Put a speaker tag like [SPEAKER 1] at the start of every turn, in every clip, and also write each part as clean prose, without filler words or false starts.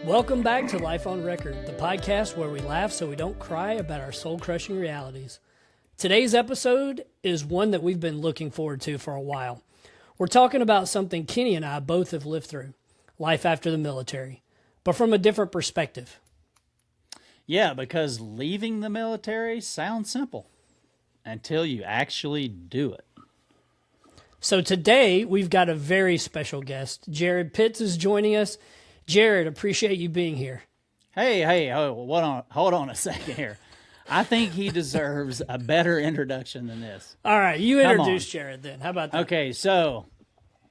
[SPEAKER 1] Welcome back to Life on Record, the podcast where we laugh so we don't cry about our soul-crushing realities. Today's episode is one that we've been looking forward to for a while. We're talking about something Kenny and I both have lived through, life after the military, but from a different perspective.
[SPEAKER 2] Yeah, because leaving the military sounds simple until you actually do it.
[SPEAKER 1] So today, we've got a very special guest. Jared Pitts is joining us. Jared, appreciate you being here.
[SPEAKER 2] Hey, hold on a second here. I think he deserves a better introduction than this.
[SPEAKER 1] All right, you introduce Jared then. How about that?
[SPEAKER 2] Okay, so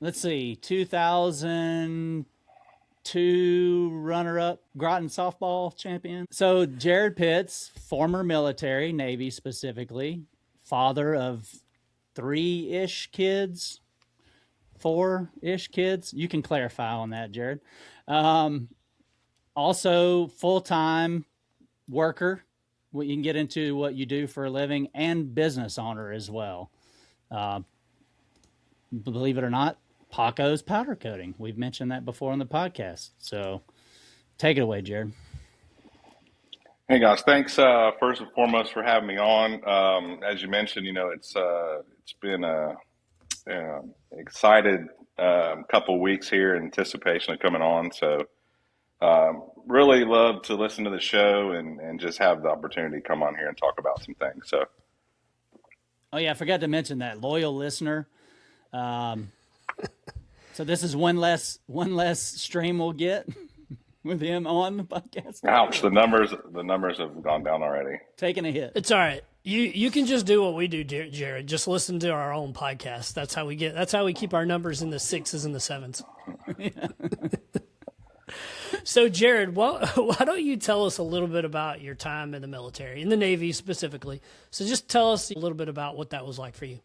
[SPEAKER 2] let's see. 2002 runner-up Groton softball champion. So Jared Pitts, former military, Navy specifically, father of 3-ish kids, 4-ish kids. You can clarify on that, Jared. Also full-time worker. You can get into what you do for a living, and business owner as well. Believe it or not, Paco's powder coating. We've mentioned that before on the podcast. So take it away, Jared.
[SPEAKER 3] Hey guys, thanks first and foremost for having me on. As you mentioned, it's been a excited couple weeks here in anticipation of coming on. So really love to listen to the show and just have the opportunity to come on here and talk about some things. So,
[SPEAKER 2] oh yeah, I forgot to mention that loyal listener. So this is one less stream we'll get with him on the podcast.
[SPEAKER 3] Ouch! The numbers have gone down already.
[SPEAKER 2] Taking a hit.
[SPEAKER 1] It's all right. You can just do what we do, Jared. Just listen to our own podcast. That's how we keep our numbers in the 6s and the 7s. So, Jared, why don't you tell us a little bit about your time in the military, in the Navy specifically? So just tell us a little bit about what that was like for you.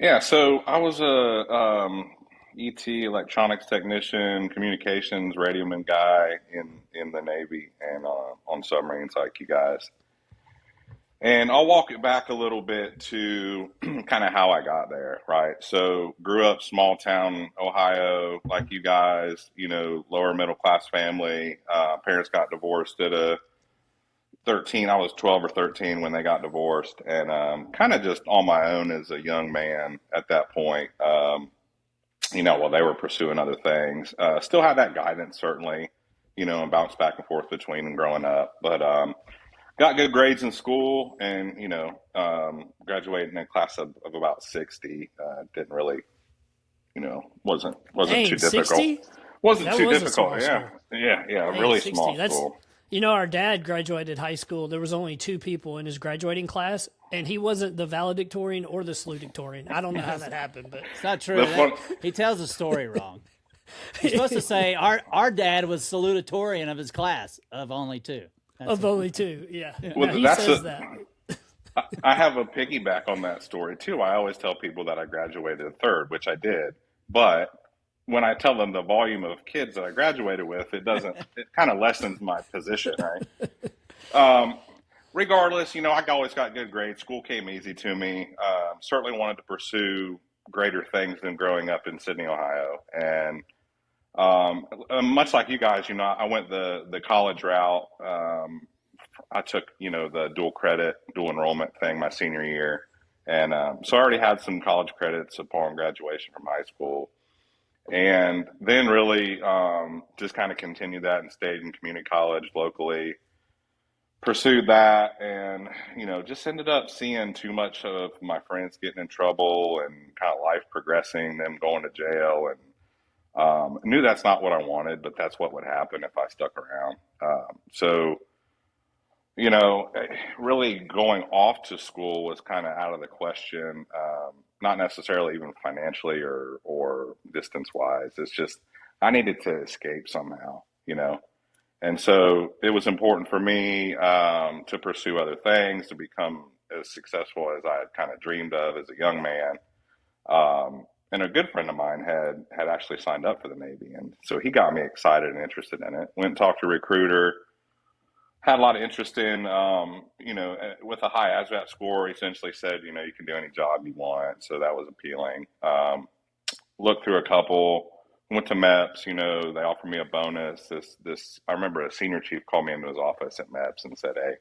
[SPEAKER 3] Yeah, so I was a ET, electronics technician, communications, radioman guy in the Navy and on submarines like you guys. And I'll walk it back a little bit to kind of how I got there, right? So grew up small town Ohio, like you guys, lower middle class family. Parents got divorced at 13. I was 12 or 13 when they got divorced, and kind of just on my own as a young man at that point. While they were pursuing other things, still had that guidance certainly, and bounced back and forth between them growing up, but got good grades in school and, graduated in a class of about 60. Didn't really, wasn't
[SPEAKER 1] Dang,
[SPEAKER 3] too difficult.
[SPEAKER 1] 60?
[SPEAKER 3] Wasn't
[SPEAKER 1] That
[SPEAKER 3] too
[SPEAKER 1] was
[SPEAKER 3] difficult. Yeah.
[SPEAKER 1] Dang,
[SPEAKER 3] Really
[SPEAKER 1] 60.
[SPEAKER 3] small school.
[SPEAKER 1] Our dad graduated high school. There was only 2 people in his graduating class, and he wasn't the valedictorian or the salutatorian. I don't know how that happened, but
[SPEAKER 2] it's not true. He tells the story wrong. He's supposed to say our dad was salutatorian of his class of only 2.
[SPEAKER 1] Only 2, yeah.
[SPEAKER 3] Well,
[SPEAKER 1] he says that.
[SPEAKER 3] I have a piggyback on that story too. I always tell people that I graduated 3rd, which I did, but when I tell them the volume of kids that I graduated with, it kind of lessens my position, right? Regardless, I always got good grades. School came easy to me. Certainly wanted to pursue greater things than growing up in Sydney, Ohio. And much like you guys, I went the college route. I took, the dual enrollment thing my senior year. And so I already had some college credits upon graduation from high school. And then really just kind of continued that and stayed in community college locally, pursued that, and, just ended up seeing too much of my friends getting in trouble and kind of life progressing, them going to jail, and knew that's not what I wanted, but that's what would happen if I stuck around. So, really going off to school was kind of out of the question, not necessarily even financially or distance-wise. It's just I needed to escape somehow, And so it was important for me to pursue other things, to become as successful as I had kind of dreamed of as a young man. And a good friend of mine had actually signed up for the Navy. And so he got me excited and interested in it. Went and talked to a recruiter, had a lot of interest in, with a high ASVAB score, essentially said, you can do any job you want. So that was appealing. Looked through a couple, went to MEPS. They offered me a bonus. I remember a senior chief called me into his office at MEPS and said, "Hey,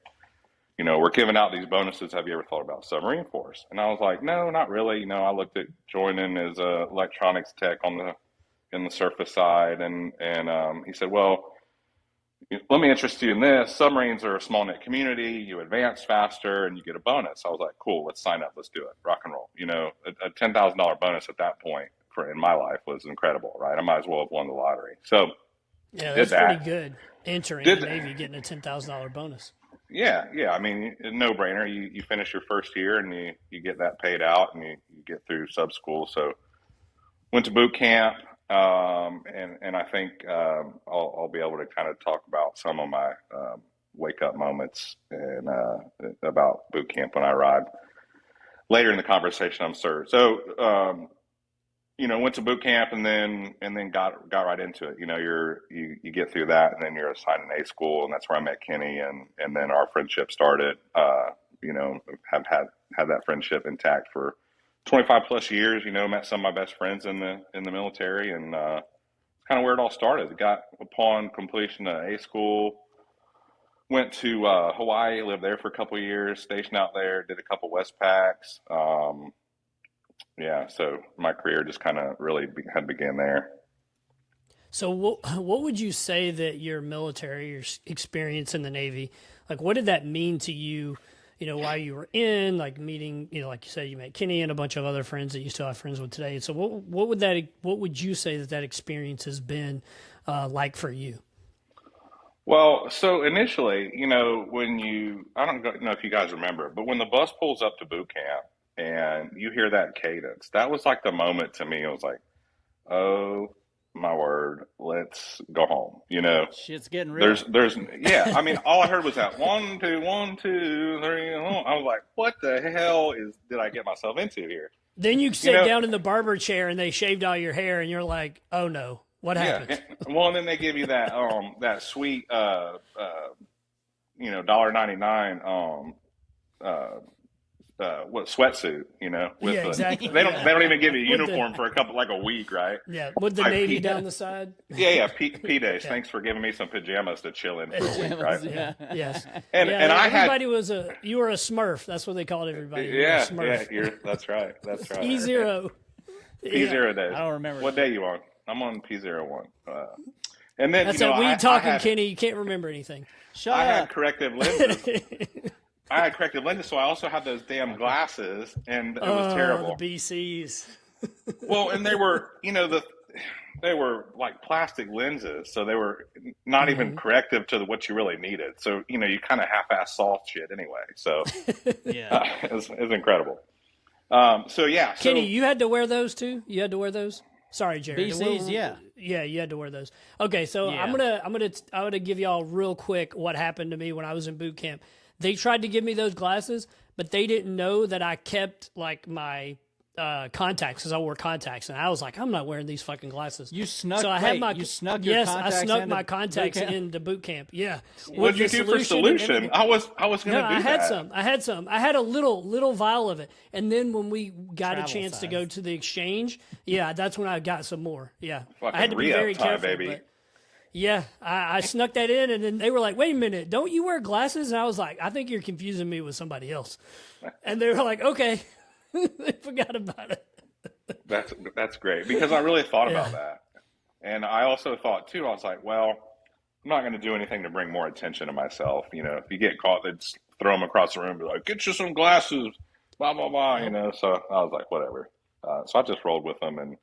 [SPEAKER 3] we're giving out these bonuses. Have you ever thought about submarine force?" And I was like, "No, not really." I looked at joining as a electronics tech in the surface side, and he said, "Well, let me interest you in this. Submarines are a small knit community. You advance faster, and you get a bonus." I was like, "Cool, let's sign up. Let's do it. Rock and roll." A $10,000 bonus at that point in my life was incredible, right? I might as well have won the lottery. So
[SPEAKER 1] Yeah,
[SPEAKER 3] did
[SPEAKER 1] that's
[SPEAKER 3] that.
[SPEAKER 1] pretty good. Entering the Navy, getting a $10,000 bonus.
[SPEAKER 3] Yeah. I mean, no brainer. You finish your first year and you get that paid out, and you get through sub school. So went to boot camp, and I think I'll be able to kind of talk about some of my wake up moments and about boot camp when I arrived later in the conversation, I'm sure. So went to boot camp and then got right into it. You get through that, and then you're assigned an A school, and that's where I met Kenny, and then our friendship started. Have had that friendship intact for 25 plus years. Met some of my best friends in the military, and kind of where it all started. Got upon completion of A school, went to Hawaii, lived there for a couple of years, stationed out there, did a couple Westpacks. So my career just kind of really had began there.
[SPEAKER 1] So what would you say that your military, your experience in the Navy, like what did that mean to you, while you were in, like meeting, like you said, you met Kenny and a bunch of other friends that you still have friends with today. So what would you say that experience has been like for you?
[SPEAKER 3] Well, so initially, I don't know if you guys remember, but when the bus pulls up to boot camp and you hear that cadence, that was like the moment to me. It was like, oh my word, let's go home.
[SPEAKER 2] Shit's getting real.
[SPEAKER 3] I mean, all I heard was that 1, 2, 1, 2, 3. I was like, what the hell did I get myself into here?
[SPEAKER 1] Then you sit down in the barber chair and they shaved all your hair and you're like, oh no. What happened?
[SPEAKER 3] Well, and then they give you that that sweet $1.99 what sweatsuit, with
[SPEAKER 1] exactly.
[SPEAKER 3] They don't even give you a uniform for a week, right?
[SPEAKER 1] Yeah, with the Navy down the side.
[SPEAKER 3] Yeah, P days. Yeah. Thanks for giving me some pajamas to chill in for a week, right?
[SPEAKER 1] Yeah. Yes.
[SPEAKER 3] And
[SPEAKER 1] everybody you were a Smurf. That's what they called everybody.
[SPEAKER 3] Yeah, that's right. That's right.
[SPEAKER 1] P0.
[SPEAKER 3] P0 days.
[SPEAKER 2] I don't remember.
[SPEAKER 3] What day you on? I'm on P01. And then
[SPEAKER 1] that's we talking, Kenny. You can't remember anything.
[SPEAKER 2] Shut up.
[SPEAKER 3] I had corrective lenses. So I also had those damn glasses, and it was terrible.
[SPEAKER 1] The BCs.
[SPEAKER 3] Well, and they were, they were like plastic lenses, so they were not even corrective to what you really needed. So you kind of half-ass saw shit anyway. So it was incredible.
[SPEAKER 1] Kenny, you had to wear those too. You had to wear those. Sorry, Jared.
[SPEAKER 2] BCs,
[SPEAKER 1] yeah, you had to wear those. Okay, so I'm gonna give y'all real quick what happened to me when I was in boot camp. They tried to give me those glasses, but they didn't know that I kept like my contacts because I wore contacts, and I was like, I'm not wearing these fucking glasses.
[SPEAKER 2] You snuck.
[SPEAKER 1] So I had my I snuck my contacts into boot camp. Yeah.
[SPEAKER 3] What did you do for solution? I was gonna do that.
[SPEAKER 1] I had a little vial of it, and then when we got a chance to go to the exchange, that's when I got some more. Yeah,
[SPEAKER 3] fucking
[SPEAKER 1] I had to be very careful,
[SPEAKER 3] baby.
[SPEAKER 1] But yeah, I snuck that in, and then they were like, "Wait a minute, don't you wear glasses?" And I was like, "I think you're confusing me with somebody else." And they were like, "Okay." They forgot about it.
[SPEAKER 3] That's great, because I really thought about that, and I also thought too. I was like, well, I'm not going to do anything to bring more attention to myself. If you get caught, they'd throw them across the room, and be like, "Get you some glasses," blah blah blah. So I was like, whatever. So I just rolled with them, and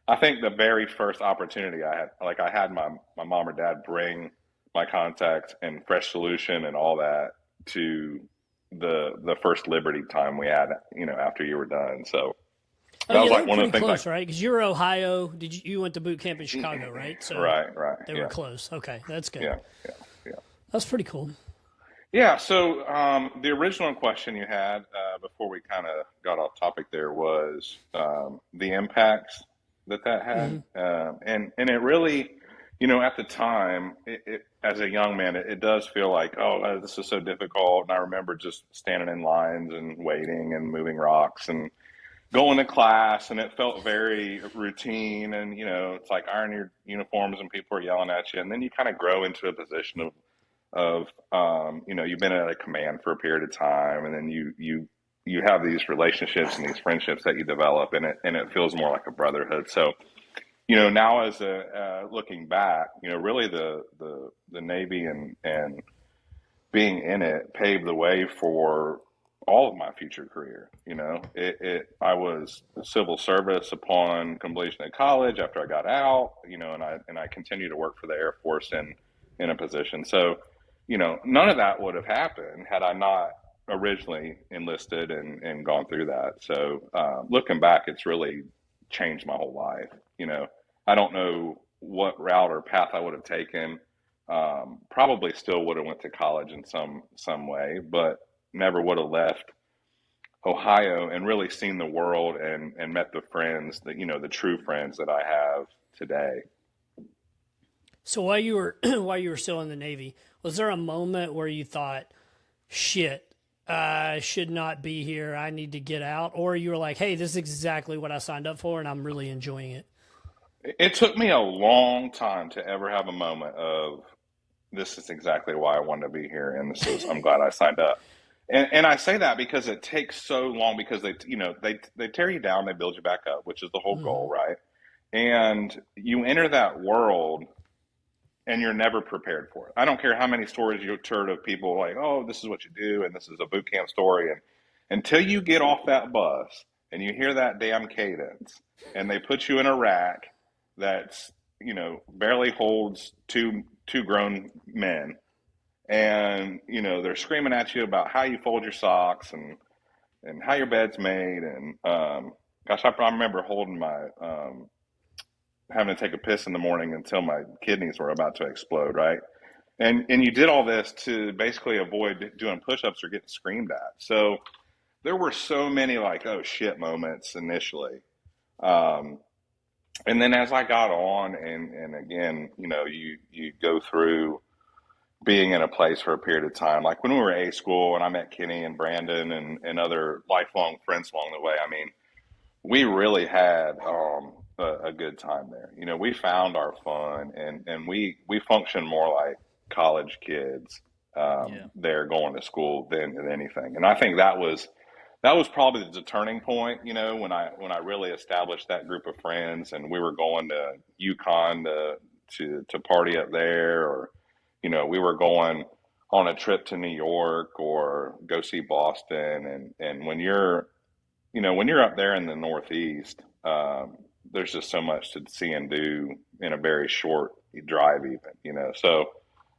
[SPEAKER 3] I think the very first opportunity I had my mom or dad bring my contacts and fresh solution and all that to the first Liberty time we had, after you were done. So that was like one of the things.
[SPEAKER 1] Close, right? Because you're Ohio. You went to boot camp in Chicago, right? So
[SPEAKER 3] right.
[SPEAKER 1] They were close. Okay, that's good.
[SPEAKER 3] Yeah.
[SPEAKER 1] That's pretty cool.
[SPEAKER 3] Yeah. So the original question you had before we kind of got off topic there was the impacts that had, and it really, at the time, as a young man, it does feel like, oh, this is so difficult. And I remember just standing in lines and waiting and moving rocks and, going to class, and it felt very routine. And it's like iron your uniforms, and people are yelling at you, and then you kind of grow into a position of you've been at a command for a period of time, and then you have these relationships and these friendships that you develop, and it feels more like a brotherhood. So now as a looking back, really the Navy and being in it paved the way for all of my future career. I was civil service upon completion of college after I got out, and I continued to work for the Air Force in a position. So, none of that would have happened had I not originally enlisted and gone through that. So, looking back, it's really changed my whole life. I don't know what route or path I would have taken. Probably still would have went to college in some way, but never would have left Ohio and really seen the world and met the friends that the true friends that I have today.
[SPEAKER 1] So while you were while you were still in the Navy, was there a moment where you thought, "Shit, I should not be here. I need to get out," or you were like, "Hey, this is exactly what I signed up for, and I'm really enjoying it"?
[SPEAKER 3] It took me a long time to ever have a moment of this is exactly why I wanted to be here, and I'm glad I signed up. And I say that because it takes so long, because they tear you down, they build you back up, which is the whole goal,
[SPEAKER 1] Mm-hmm.
[SPEAKER 3] right? And you enter that world and you're never prepared for it. I don't care how many stories you've heard of people like, oh, this is what you do, and this is a boot camp story. And until you get off that bus and you hear that damn cadence, and they put you in a rack that's barely holds two grown men, and they're screaming at you about how you fold your socks and how your bed's made. And gosh, I remember holding my having to take a piss in the morning until my kidneys were about to explode, right? And you did all this to basically avoid doing push-ups or getting screamed at. So there were so many like, oh shit moments initially. Um, and then as I got on, and again, you go through being in a place for a period of time, like when we were at A school and I met Kenny and Brandon and other lifelong friends along the way. I mean, we really had a good time there. We found our fun, and we functioned more like college kids
[SPEAKER 2] Yeah.
[SPEAKER 3] there going to school than anything. And I think that was probably the turning point. When I really established that group of friends, and we were going to Yukon to party up there, or we were going on a trip to New York or go see Boston. And when you're up there in the Northeast, there's just so much to see and do in a very short drive, even. So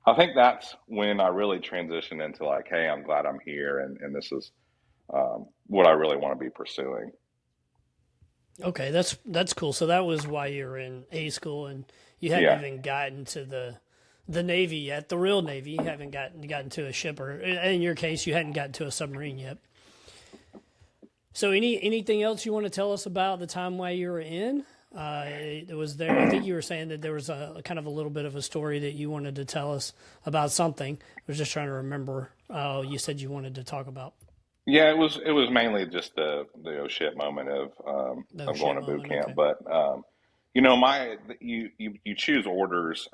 [SPEAKER 3] I think that's when I really transitioned into like, hey, I'm glad I'm here, and this is what I really want to be pursuing.
[SPEAKER 1] Okay, that's cool. So that was why you were in A school, and you hadn't
[SPEAKER 3] Yeah.
[SPEAKER 1] even gotten to the Navy yet, the real Navy. You haven't gotten to a ship, or in your case, you hadn't gotten to a submarine yet. So anything else you want to tell us about the time while you were in? It was there. I think you were saying that there was a kind of a little bit of a story that you wanted to tell us about something. I was just trying to remember. Oh, you said you wanted to talk about
[SPEAKER 3] Yeah, it was mainly just the oh shit moment of
[SPEAKER 1] the
[SPEAKER 3] of going
[SPEAKER 1] ship
[SPEAKER 3] to boot
[SPEAKER 1] moment.
[SPEAKER 3] camp.
[SPEAKER 1] Okay.
[SPEAKER 3] But you choose orders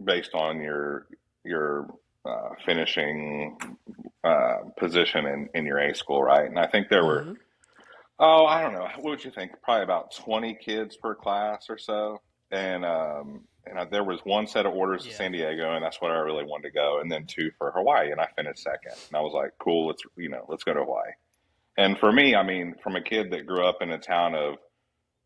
[SPEAKER 3] based on your finishing position in your A school, right? And I think there were,
[SPEAKER 1] Mm-hmm.
[SPEAKER 3] oh, I don't know, what would you think? Probably about 20 kids per class or so. And there was one set of orders to
[SPEAKER 1] Yeah.
[SPEAKER 3] San Diego, and that's where I really wanted to go, and then two for Hawaii, and I finished second. And I was like, cool, let's go to Hawaii. And for me, I mean, from a kid that grew up in a town of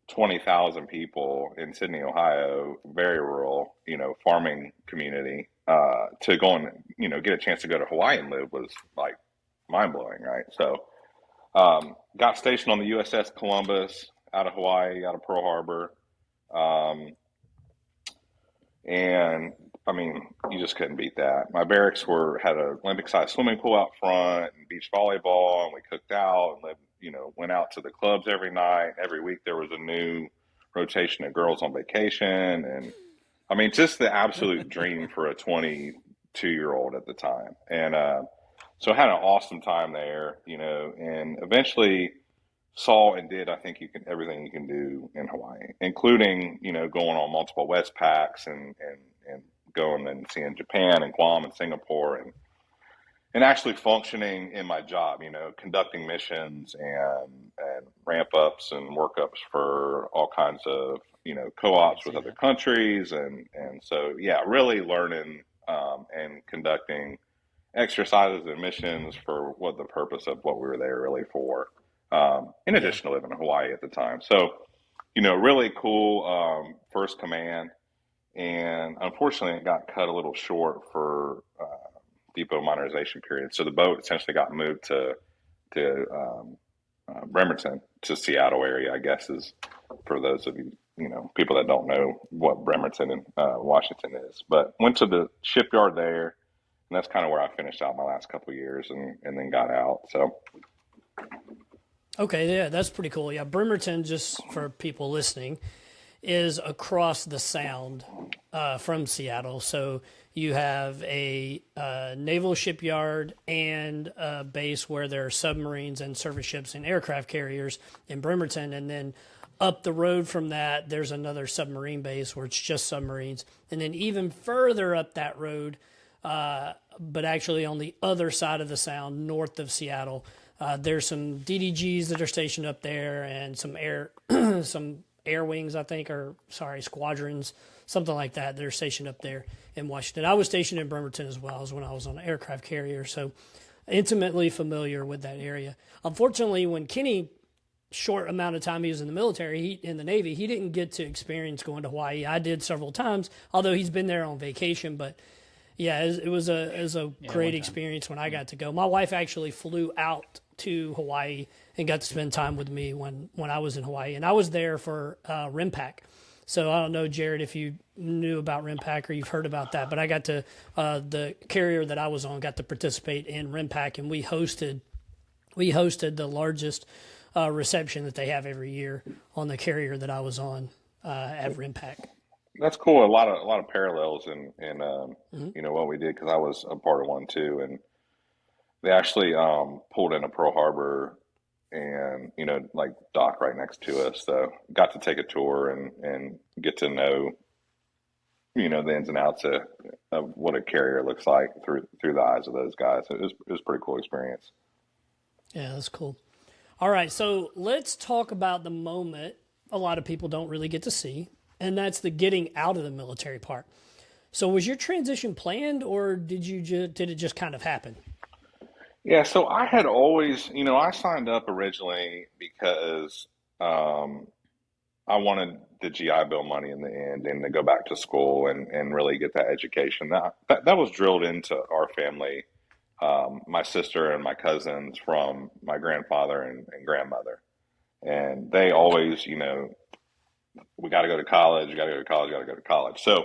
[SPEAKER 3] 20,000 people in Sydney, Ohio, very rural, farming community, to go and, get a chance to go to Hawaii and live was like mind blowing, right? So, got stationed on the USS Columbus out of Hawaii, out of Pearl Harbor. Um, and I mean, you just couldn't beat that. My barracks had an Olympic-sized swimming pool out front and beach volleyball, and we cooked out and went out to the clubs every night. Every week there was a new rotation of girls on vacation, and I mean, just the absolute dream for a 22-year-old at the time. And so I had an awesome time there, and eventually saw and did, I think everything you can do in Hawaii, including, going on multiple Westpacks and going and seeing Japan and Guam and Singapore and actually functioning in my job, conducting missions and ramp ups and workups for all kinds of,
[SPEAKER 2] I can
[SPEAKER 3] co-ops with
[SPEAKER 2] see
[SPEAKER 3] other
[SPEAKER 2] that.
[SPEAKER 3] countries. And so, yeah, really learning and conducting exercises and missions for what the purpose of what we were there really for, in
[SPEAKER 2] Yeah.
[SPEAKER 3] addition to living in Hawaii at the time. So, really cool first command. And unfortunately, it got cut a little short for depot modernization period. So the boat essentially got moved to Bremerton, to Seattle area, I guess, is for those of you, people that don't know what Bremerton in Washington is. But went to the shipyard there, and that's kind of where I finished out my last couple of years and then got out. So,
[SPEAKER 1] Okay, yeah, that's pretty cool. Yeah, Bremerton, just for people listening, is across the sound from Seattle. So you have a naval shipyard and a base where there are submarines and surface ships and aircraft carriers in Bremerton. And then up the road from that, there's another submarine base where it's just submarines. And then even further up that road, but actually on the other side of the sound, north of Seattle, there's some DDGs that are stationed up there and some some air wings, I think, or sorry, squadrons, something like that. They're stationed up there in Washington. I was stationed in Bremerton as well as when I was on an aircraft carrier, so intimately familiar with that area. Unfortunately, when Kenny, short amount of time he was in the military, in the Navy, he didn't get to experience going to Hawaii. I did several times, although he's been there on vacation, but yeah, it was a great experience when I got to go. My wife actually flew out to Hawaii and got to spend time with me when I was in Hawaii, and I was there for RIMPAC. So I don't know, Jared, if you knew about RIMPAC or you've heard about that, but I got to the carrier that I was on got to participate in RIMPAC, and we hosted the largest reception that they have every year on the carrier that I was on at RIMPAC.
[SPEAKER 3] that's cool. A lot of parallels in what we did, because I was a part of one too, and they actually pulled into Pearl Harbor and like dock right next to us. So got to take a tour and get to know the ins and outs of what a carrier looks like through the eyes of those guys. It was a pretty cool experience.
[SPEAKER 1] Yeah, that's cool. All right, so let's talk about the moment a lot of people don't really get to see, and that's the getting out of the military part. So was your transition planned, or did it just kind of happen?
[SPEAKER 3] Yeah, so I had always, I signed up originally because um, I wanted the GI Bill money in the end and to go back to school and really get that education. That was drilled into our family, my sister and my cousins from my grandfather and grandmother. And they always, we got to go to college, you got to go to college, got to go to college. So,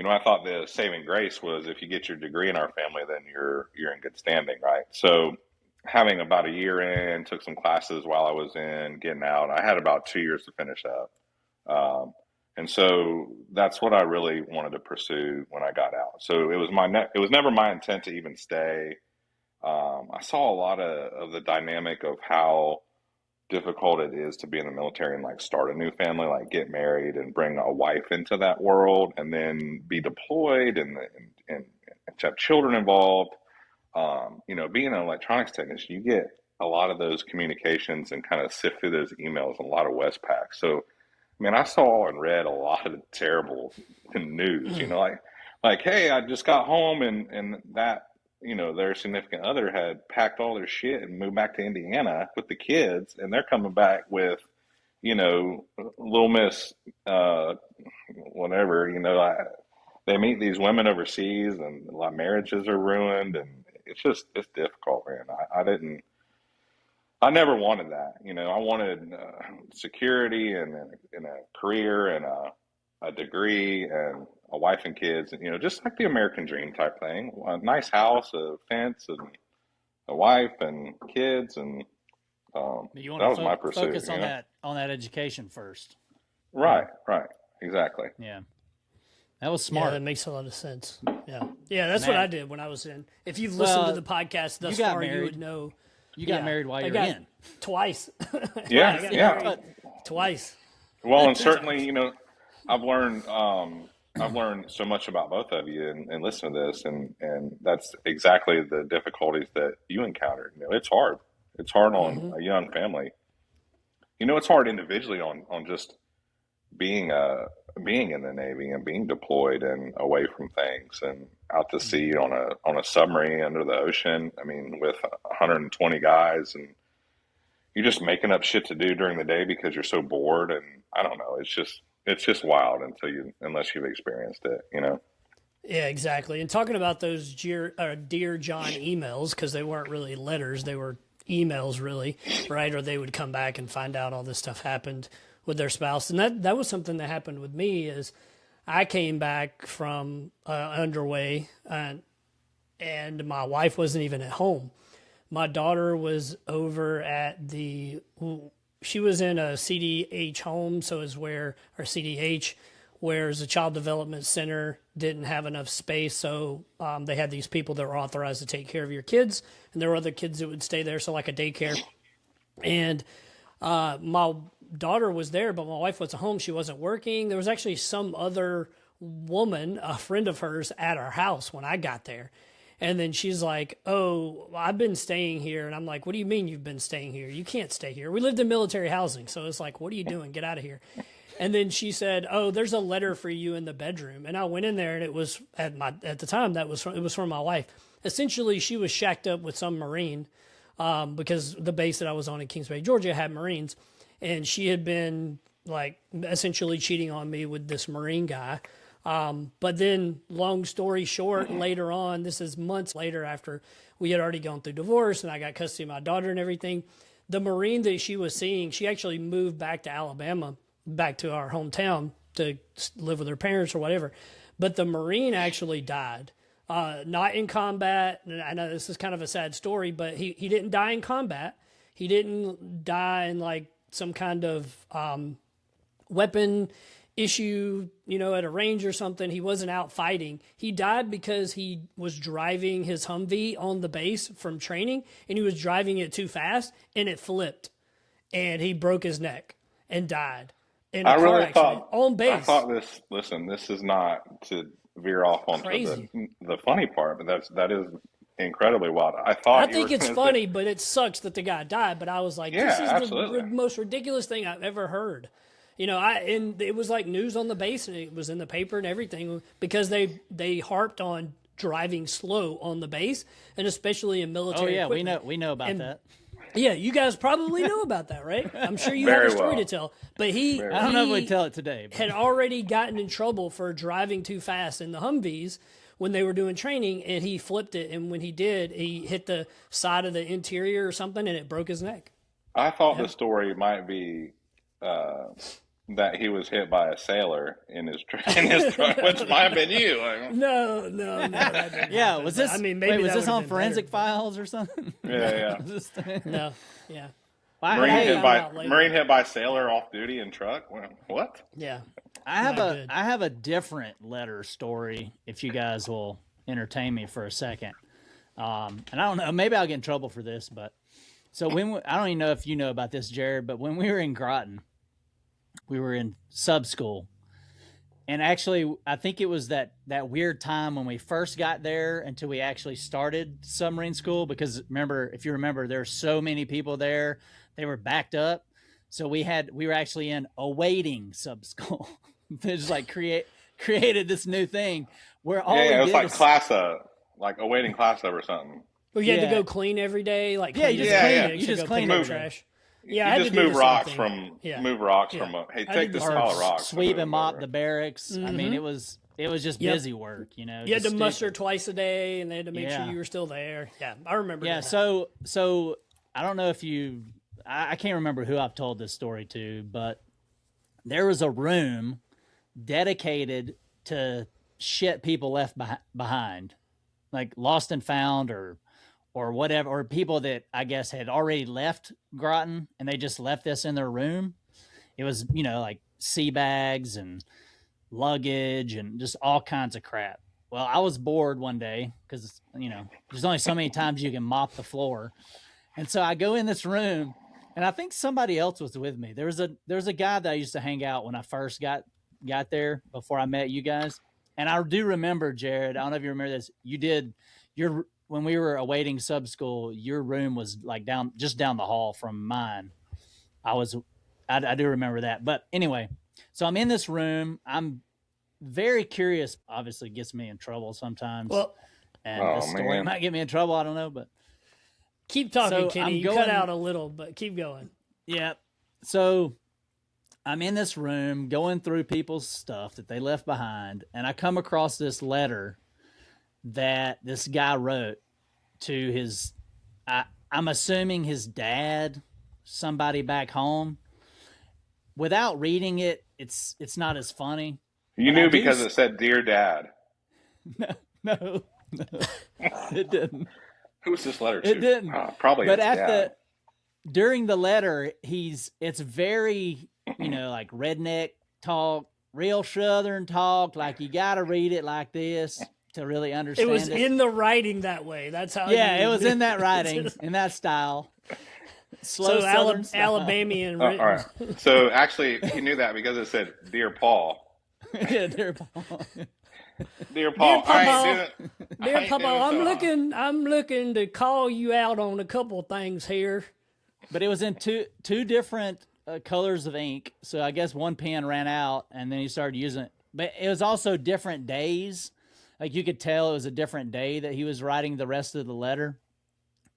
[SPEAKER 3] I thought the saving grace was if you get your degree in our family, then you're in good standing, right? So, having about a year in, took some classes while I was in, getting out. I had about 2 years to finish up. And so that's what I really wanted to pursue when I got out. So it was never my intent to even stay. I saw a lot of the dynamic of how difficult it is to be in the military and like start a new family, like get married and bring a wife into that world, and then be deployed and to have children involved. Being an electronics technician, you get a lot of those communications and kind of sift through those emails and a lot of Westpac. So, I mean, I saw and read a lot of terrible news. Like, hey, I just got home and that their significant other had packed all their shit and moved back to Indiana with the kids, and they're coming back with little Miss whatever. They meet these women overseas, and a lot of marriages are ruined, and it's difficult, man. I never wanted that. I wanted security and a career and a degree and a wife and kids, and just like the American dream type thing. A nice house, a fence, and a wife and kids, and
[SPEAKER 2] But you want
[SPEAKER 3] that
[SPEAKER 2] to
[SPEAKER 3] was my pursuit.
[SPEAKER 2] focus on that education first. Yeah.
[SPEAKER 3] Right, right, exactly.
[SPEAKER 2] Yeah. That was
[SPEAKER 1] Yeah,
[SPEAKER 2] smart.
[SPEAKER 1] that makes a lot of sense. Yeah, that's what I
[SPEAKER 2] Matt,
[SPEAKER 1] did when I was in. If you've listened to
[SPEAKER 2] well,
[SPEAKER 1] the podcast thus
[SPEAKER 2] you got
[SPEAKER 1] far, you
[SPEAKER 2] married.
[SPEAKER 1] would know.
[SPEAKER 2] You got married while you're in.
[SPEAKER 1] Twice.
[SPEAKER 3] Yeah,
[SPEAKER 1] I got
[SPEAKER 3] yeah.
[SPEAKER 1] married twice.
[SPEAKER 3] Well, and certainly, I've learned so much about both of you and listen to this, and that's exactly the difficulties that you encountered. It's hard. It's hard on a young family. It's hard individually on just being being in the Navy and being deployed and away from things and out to sea on a submarine under the ocean. I mean, with 120 guys, and you're just making up shit to do during the day because you're so bored. And I don't know. It's just wild unless you've experienced it.
[SPEAKER 1] Yeah, exactly. And talking about those Dear John emails, because they weren't really letters, they were emails, really, right? Or they would come back and find out all this stuff happened with their spouse. And that was something that happened with me. Is I came back from underway, and my wife wasn't even at home. My daughter was over at she was in a CDH home, so is where, or CDH, whereas a child development center didn't have enough space, so they had these people that were authorized to take care of your kids, and there were other kids that would stay there, so like a daycare. And my daughter was there, but my wife wasn't home. She wasn't working. There was actually some other woman, a friend of hers, at our house when I got there. And then she's like, "Oh, I've been staying here." And I'm like, "What do you mean you've been staying here? You can't stay here." We lived in military housing, so it's like, "What are you doing? Get out of here." And then she said, "Oh, there's a letter for you in the bedroom." And I went in there, and it was at the time it was from my wife. Essentially, she was shacked up with some Marine, because the base that I was on in Kings Bay, Georgia, had Marines, and she had been like essentially cheating on me with this Marine guy. But then, long story short, later on, this is months later after we had already gone through divorce and I got custody of my daughter and everything, the Marine that she was seeing, she actually moved back to Alabama, back to our hometown to live with her parents or whatever. But the Marine actually died, not in combat. And I know this is kind of a sad story, but he didn't die in combat. He didn't die in like some kind of weapon issue, at a range or something. He wasn't out fighting. He died because he was driving his Humvee on the base from training, and he was driving it too fast, and it flipped, and he broke his neck and died in a car accident on base.
[SPEAKER 3] I thought this is not to veer off onto the funny part, but that is incredibly wild.
[SPEAKER 1] I think it's funny, but it sucks that the guy died. But I was like, this is the most ridiculous thing I've ever heard. And it was like news on the base, and it was in the paper and everything, because they harped on driving slow on the base, and especially in military equipment.
[SPEAKER 2] we know about that.
[SPEAKER 1] Yeah, you guys probably know about that, right? I'm sure you have a story to tell. But I
[SPEAKER 2] don't know if we tell it today.
[SPEAKER 1] Had already gotten in trouble for driving too fast in the Humvees when they were doing training, and he flipped it, and when he did, he hit the side of the interior or something, and it broke his neck.
[SPEAKER 3] I thought the story might be that he was hit by a sailor in his truck, which might have been you.
[SPEAKER 1] No.
[SPEAKER 2] Yeah, was this?
[SPEAKER 1] I mean, maybe
[SPEAKER 2] was this on
[SPEAKER 1] Forensic
[SPEAKER 2] Files or something?
[SPEAKER 3] Yeah.
[SPEAKER 1] No, yeah.
[SPEAKER 3] Marine hit by sailor off duty in truck. Well, what?
[SPEAKER 1] Yeah.
[SPEAKER 2] I have a different letter story. If you guys will entertain me for a second, and I don't know, maybe I'll get in trouble for this, but so I don't even know if you know about this, Jared, but when we were in Groton, we were in sub school, and actually I think it was that weird time when we first got there until we actually started submarine school, because if you remember, there were so many people there, they were backed up, so we were actually in awaiting sub school. They just like created this new thing where
[SPEAKER 3] it was like class up, like awaiting class up or something.
[SPEAKER 1] Well, you had to go clean every day, like
[SPEAKER 2] you just clean
[SPEAKER 1] the trash. Yeah,
[SPEAKER 3] you just move rocks from hey, take this pile of rocks,
[SPEAKER 2] sweep and mop the barracks. Mm-hmm. I mean, it was just busy work,
[SPEAKER 1] You had to muster twice a day, and they had to make sure you were still there. Yeah, I remember.
[SPEAKER 2] Yeah, so I don't know if I can't remember who I've told this story to, but there was a room dedicated to shit people left behind, like lost and found or whatever, or people that I guess had already left Groton and they just left this in their room. It was, like sea bags and luggage and just all kinds of crap. Well, I was bored one day because, there's only so many times you can mop the floor. And so I go in this room, and I think somebody else was with me. There was a guy that I used to hang out when I first got there before I met you guys. And I do remember, Jared, I don't know if you remember this. You did when we were awaiting sub school, your room was like just down the hall from mine. I do remember that. But anyway, so I'm in this room. I'm very curious. Obviously gets me in trouble sometimes.
[SPEAKER 1] Well,
[SPEAKER 2] and this story might get me in trouble. I don't know, but
[SPEAKER 1] keep talking, Kenny. You cut out a little, but keep going.
[SPEAKER 2] Yeah. So I'm in this room going through people's stuff that they left behind, and I come across this letter that this guy wrote to his, I'm assuming his dad, somebody back home. Without reading it, it's not as funny.
[SPEAKER 3] You knew because it said "Dear Dad."
[SPEAKER 2] No, it didn't.
[SPEAKER 3] Who's this letter to?
[SPEAKER 2] It didn't.
[SPEAKER 3] Probably.
[SPEAKER 2] But during the letter, it's very, like redneck talk, real Southern talk. Like you got to read it like this to really understand it.
[SPEAKER 1] Was in the writing that way. That's how.
[SPEAKER 2] Yeah, it was in that writing, in that style. Slow Southern style.
[SPEAKER 1] Alabamian.
[SPEAKER 3] All right. So actually, he knew that because it said "Dear Paul."
[SPEAKER 2] Yeah, Dear Paul.
[SPEAKER 3] Dear Paul,
[SPEAKER 1] Dear Papa, I'm looking to call you out on a couple things here.
[SPEAKER 2] But it was in two different colors of ink, so I guess one pen ran out, and then he started using it. But it was also different days. Like you could tell it was a different day that he was writing the rest of the letter,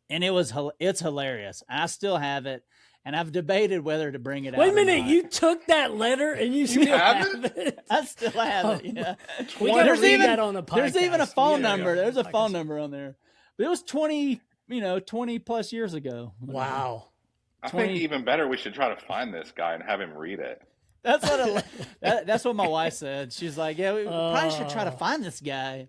[SPEAKER 2] and it's hilarious. I still have it, and I've debated whether to bring it out.
[SPEAKER 1] Wait a minute, you took that letter and you still have it?
[SPEAKER 2] I still have it. Yeah,
[SPEAKER 1] we got to read that on the podcast.
[SPEAKER 2] There's even a phone number. There's a phone number on there. But it was 20 plus years ago.
[SPEAKER 1] Wow.
[SPEAKER 3] I think even better, we should try to find this guy and have him read it.
[SPEAKER 2] That's what my wife said. She's like, "Yeah, we probably should try to find this guy."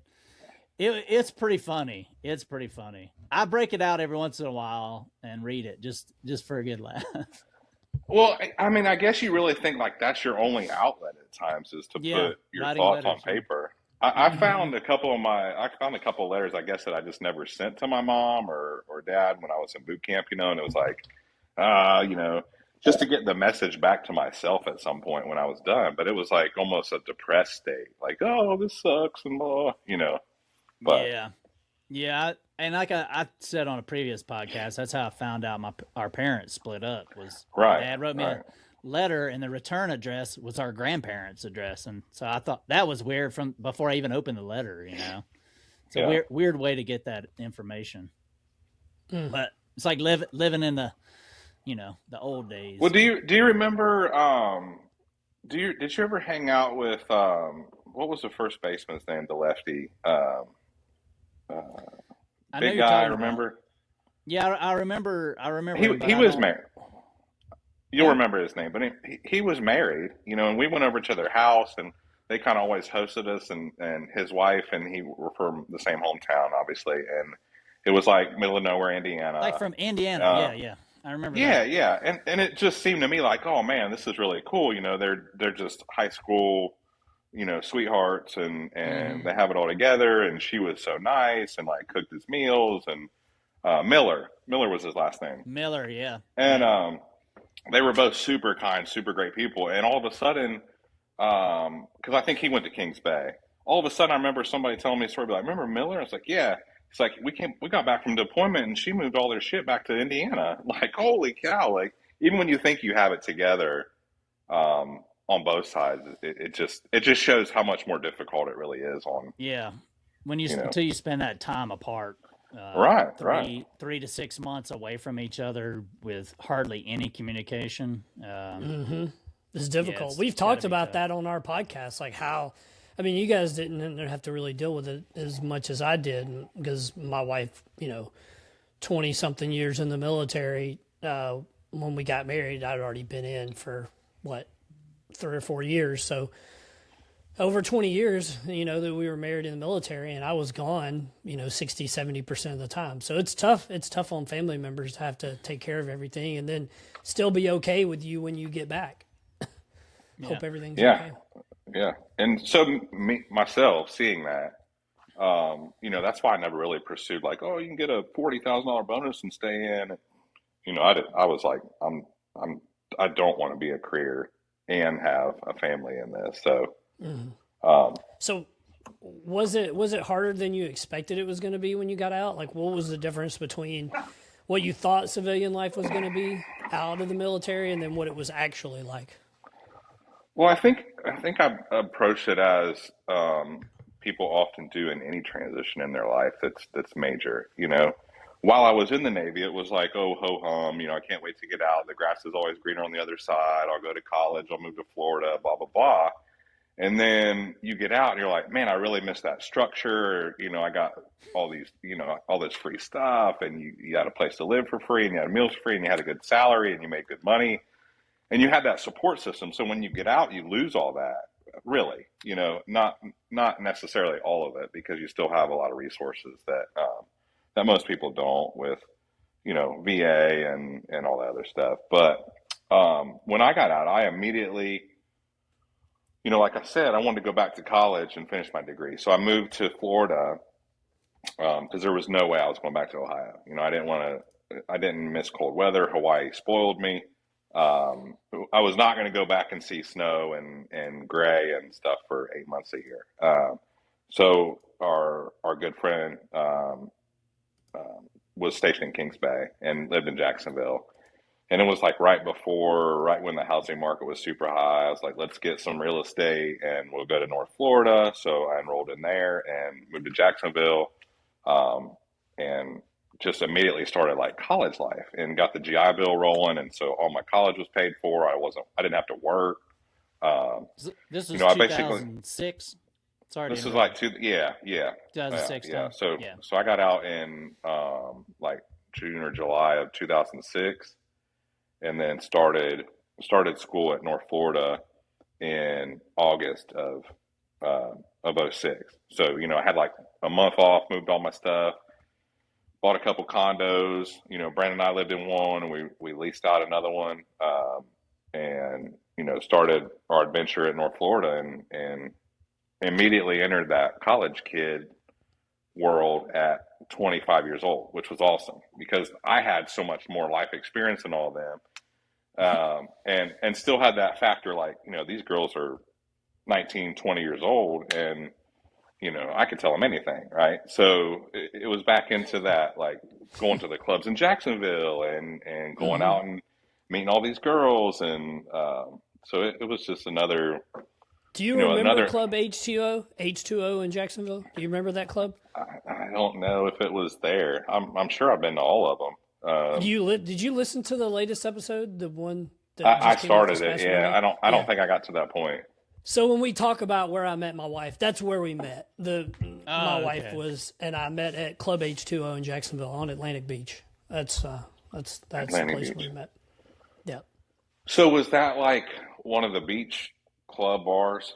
[SPEAKER 2] It's pretty funny. It's pretty funny. I break it out every once in a while and read it just for a good laugh.
[SPEAKER 3] Well, I mean, I guess you really think like that's your only outlet at times is to put your thoughts on paper. I found a couple of letters, I guess, that I just never sent to my mom or dad when I was in boot camp, and it was like, just to get the message back to myself at some point when I was done. But it was like almost a depressed state, like, oh, this sucks and But
[SPEAKER 2] yeah. And like I said on a previous podcast, that's how I found out our parents split up. Was
[SPEAKER 3] right.
[SPEAKER 2] Dad wrote me a letter, and the return address was our grandparents' address, and so I thought that was weird from before I even opened the letter. It's a weird way to get that information. But it's like living in the the old days.
[SPEAKER 3] Well, do you remember? Did you ever hang out with what was the first baseman's name? The lefty. Big guy, remember?
[SPEAKER 2] Yeah, I remember.
[SPEAKER 3] He was married. You'll remember his name, but he was married, and we went over to their house, and they kind of always hosted us, and his wife and he were from the same hometown, obviously, and it was like middle of nowhere, Indiana.
[SPEAKER 2] Like from Indiana, yeah. I remember that.
[SPEAKER 3] Yeah. And it just seemed to me like, oh man, this is really cool. They're just high school, sweethearts and they have it all together. And she was so nice and like cooked his meals and Miller was his last name.
[SPEAKER 2] Miller, yeah.
[SPEAKER 3] And they were both super kind, super great people. And all of a sudden, because I think he went to Kings Bay. All of a sudden, I remember somebody telling me a story, like, remember Miller? I was like, yeah. It's like we got back from deployment and she moved all their shit back to Indiana. Like, holy cow! Like, even when you think you have it together, on both sides, it just shows how much more difficult it really is on.
[SPEAKER 2] Yeah, when until you spend that time apart,
[SPEAKER 3] right,
[SPEAKER 2] 3 to 6 months away from each other with hardly any communication.
[SPEAKER 1] It's difficult. We've talked about that on our podcast, like how. I mean, you guys didn't have to really deal with it as much as I did because my wife, 20-something years in the military, when we got married, I'd already been in for, 3 or 4 years. So over 20 years, that we were married in the military and I was gone, 60, 70% of the time. So it's tough. It's tough on family members to have to take care of everything and then still be okay with you when you get back. Hope everything's okay.
[SPEAKER 3] Yeah. And so myself seeing that, that's why I never really pursued like, oh, you can get a $40,000 bonus and stay in. I was like, I don't want to be a career and have a family in this. So, um,
[SPEAKER 1] So was it harder than you expected it was going to be when you got out? Like, what was the difference between what you thought civilian life was going to be out of the military and then what it was actually like?
[SPEAKER 3] well, I approached it as people often do in any transition in their life that's major. While I was in the Navy, it was like, oh ho hum, I can't wait to get out. The grass is always greener on the other side. I'll go to college. I'll move to Florida. Blah blah blah. And then you get out and you're like, man, I really miss that structure. I got all these, all this free stuff, and you had a place to live for free, and you had meals for free, and you had a good salary, and you made good money, and you had that support system. So when you get out, you lose all that, really. Not necessarily all of it, because you still have a lot of resources that most people don't with, VA and all that other stuff. But when I got out, I immediately, like I said, I wanted to go back to college and finish my degree. So I moved to Florida because there was no way I was going back to Ohio. I didn't miss cold weather. Hawaii spoiled me. I was not going to go back and see snow and gray and stuff for 8 months a year. So our good friend was stationed in Kings Bay and lived in Jacksonville. And it was like right when the housing market was super high. I was like, let's get some real estate and we'll go to North Florida. So I enrolled in there and moved to Jacksonville, and just immediately started like college life and got the GI Bill rolling. And so all my college was paid for. I didn't have to work.
[SPEAKER 2] This was
[SPEAKER 3] I basically,
[SPEAKER 2] 2006. Sorry to
[SPEAKER 3] this was
[SPEAKER 2] interrupt.
[SPEAKER 3] like yeah.
[SPEAKER 2] 2006.
[SPEAKER 3] Yeah.
[SPEAKER 2] Yeah.
[SPEAKER 3] So I got out in like June or July of 2006. And then started school at North Florida in August of '06. So I had like a month off, moved all my stuff, bought a couple condos. Brandon and I lived in one, and we leased out another one, and started our adventure at North Florida, and immediately entered that college kid world at 25 years old, which was awesome because I had so much more life experience than all of them. And still had that factor, like, these girls are 19, 20 years old, and, I could tell them anything, right? So it was back into that, like going to the clubs in Jacksonville and going
[SPEAKER 1] Mm-hmm.
[SPEAKER 3] out and meeting all these girls. And so it was just another,
[SPEAKER 1] Do you remember
[SPEAKER 3] another,
[SPEAKER 1] Club H2O in Jacksonville? Do you remember that club?
[SPEAKER 3] I don't know if it was there. I'm sure I've been to all of them.
[SPEAKER 1] Did you listen to the latest episode, the one that
[SPEAKER 3] I
[SPEAKER 1] just came out this
[SPEAKER 3] started it.
[SPEAKER 1] past
[SPEAKER 3] Yeah.
[SPEAKER 1] Monday?
[SPEAKER 3] I don't
[SPEAKER 1] Yeah.
[SPEAKER 3] think I got to that point.
[SPEAKER 1] So when we talk about where I met my wife, that's where we met. My wife
[SPEAKER 2] okay.
[SPEAKER 1] and I met at Club H2O in Jacksonville on Atlantic Beach. That's the
[SPEAKER 3] Atlantic
[SPEAKER 1] place
[SPEAKER 3] Beach.
[SPEAKER 1] where we met. Yeah.
[SPEAKER 3] So was that like one of the beach club bars?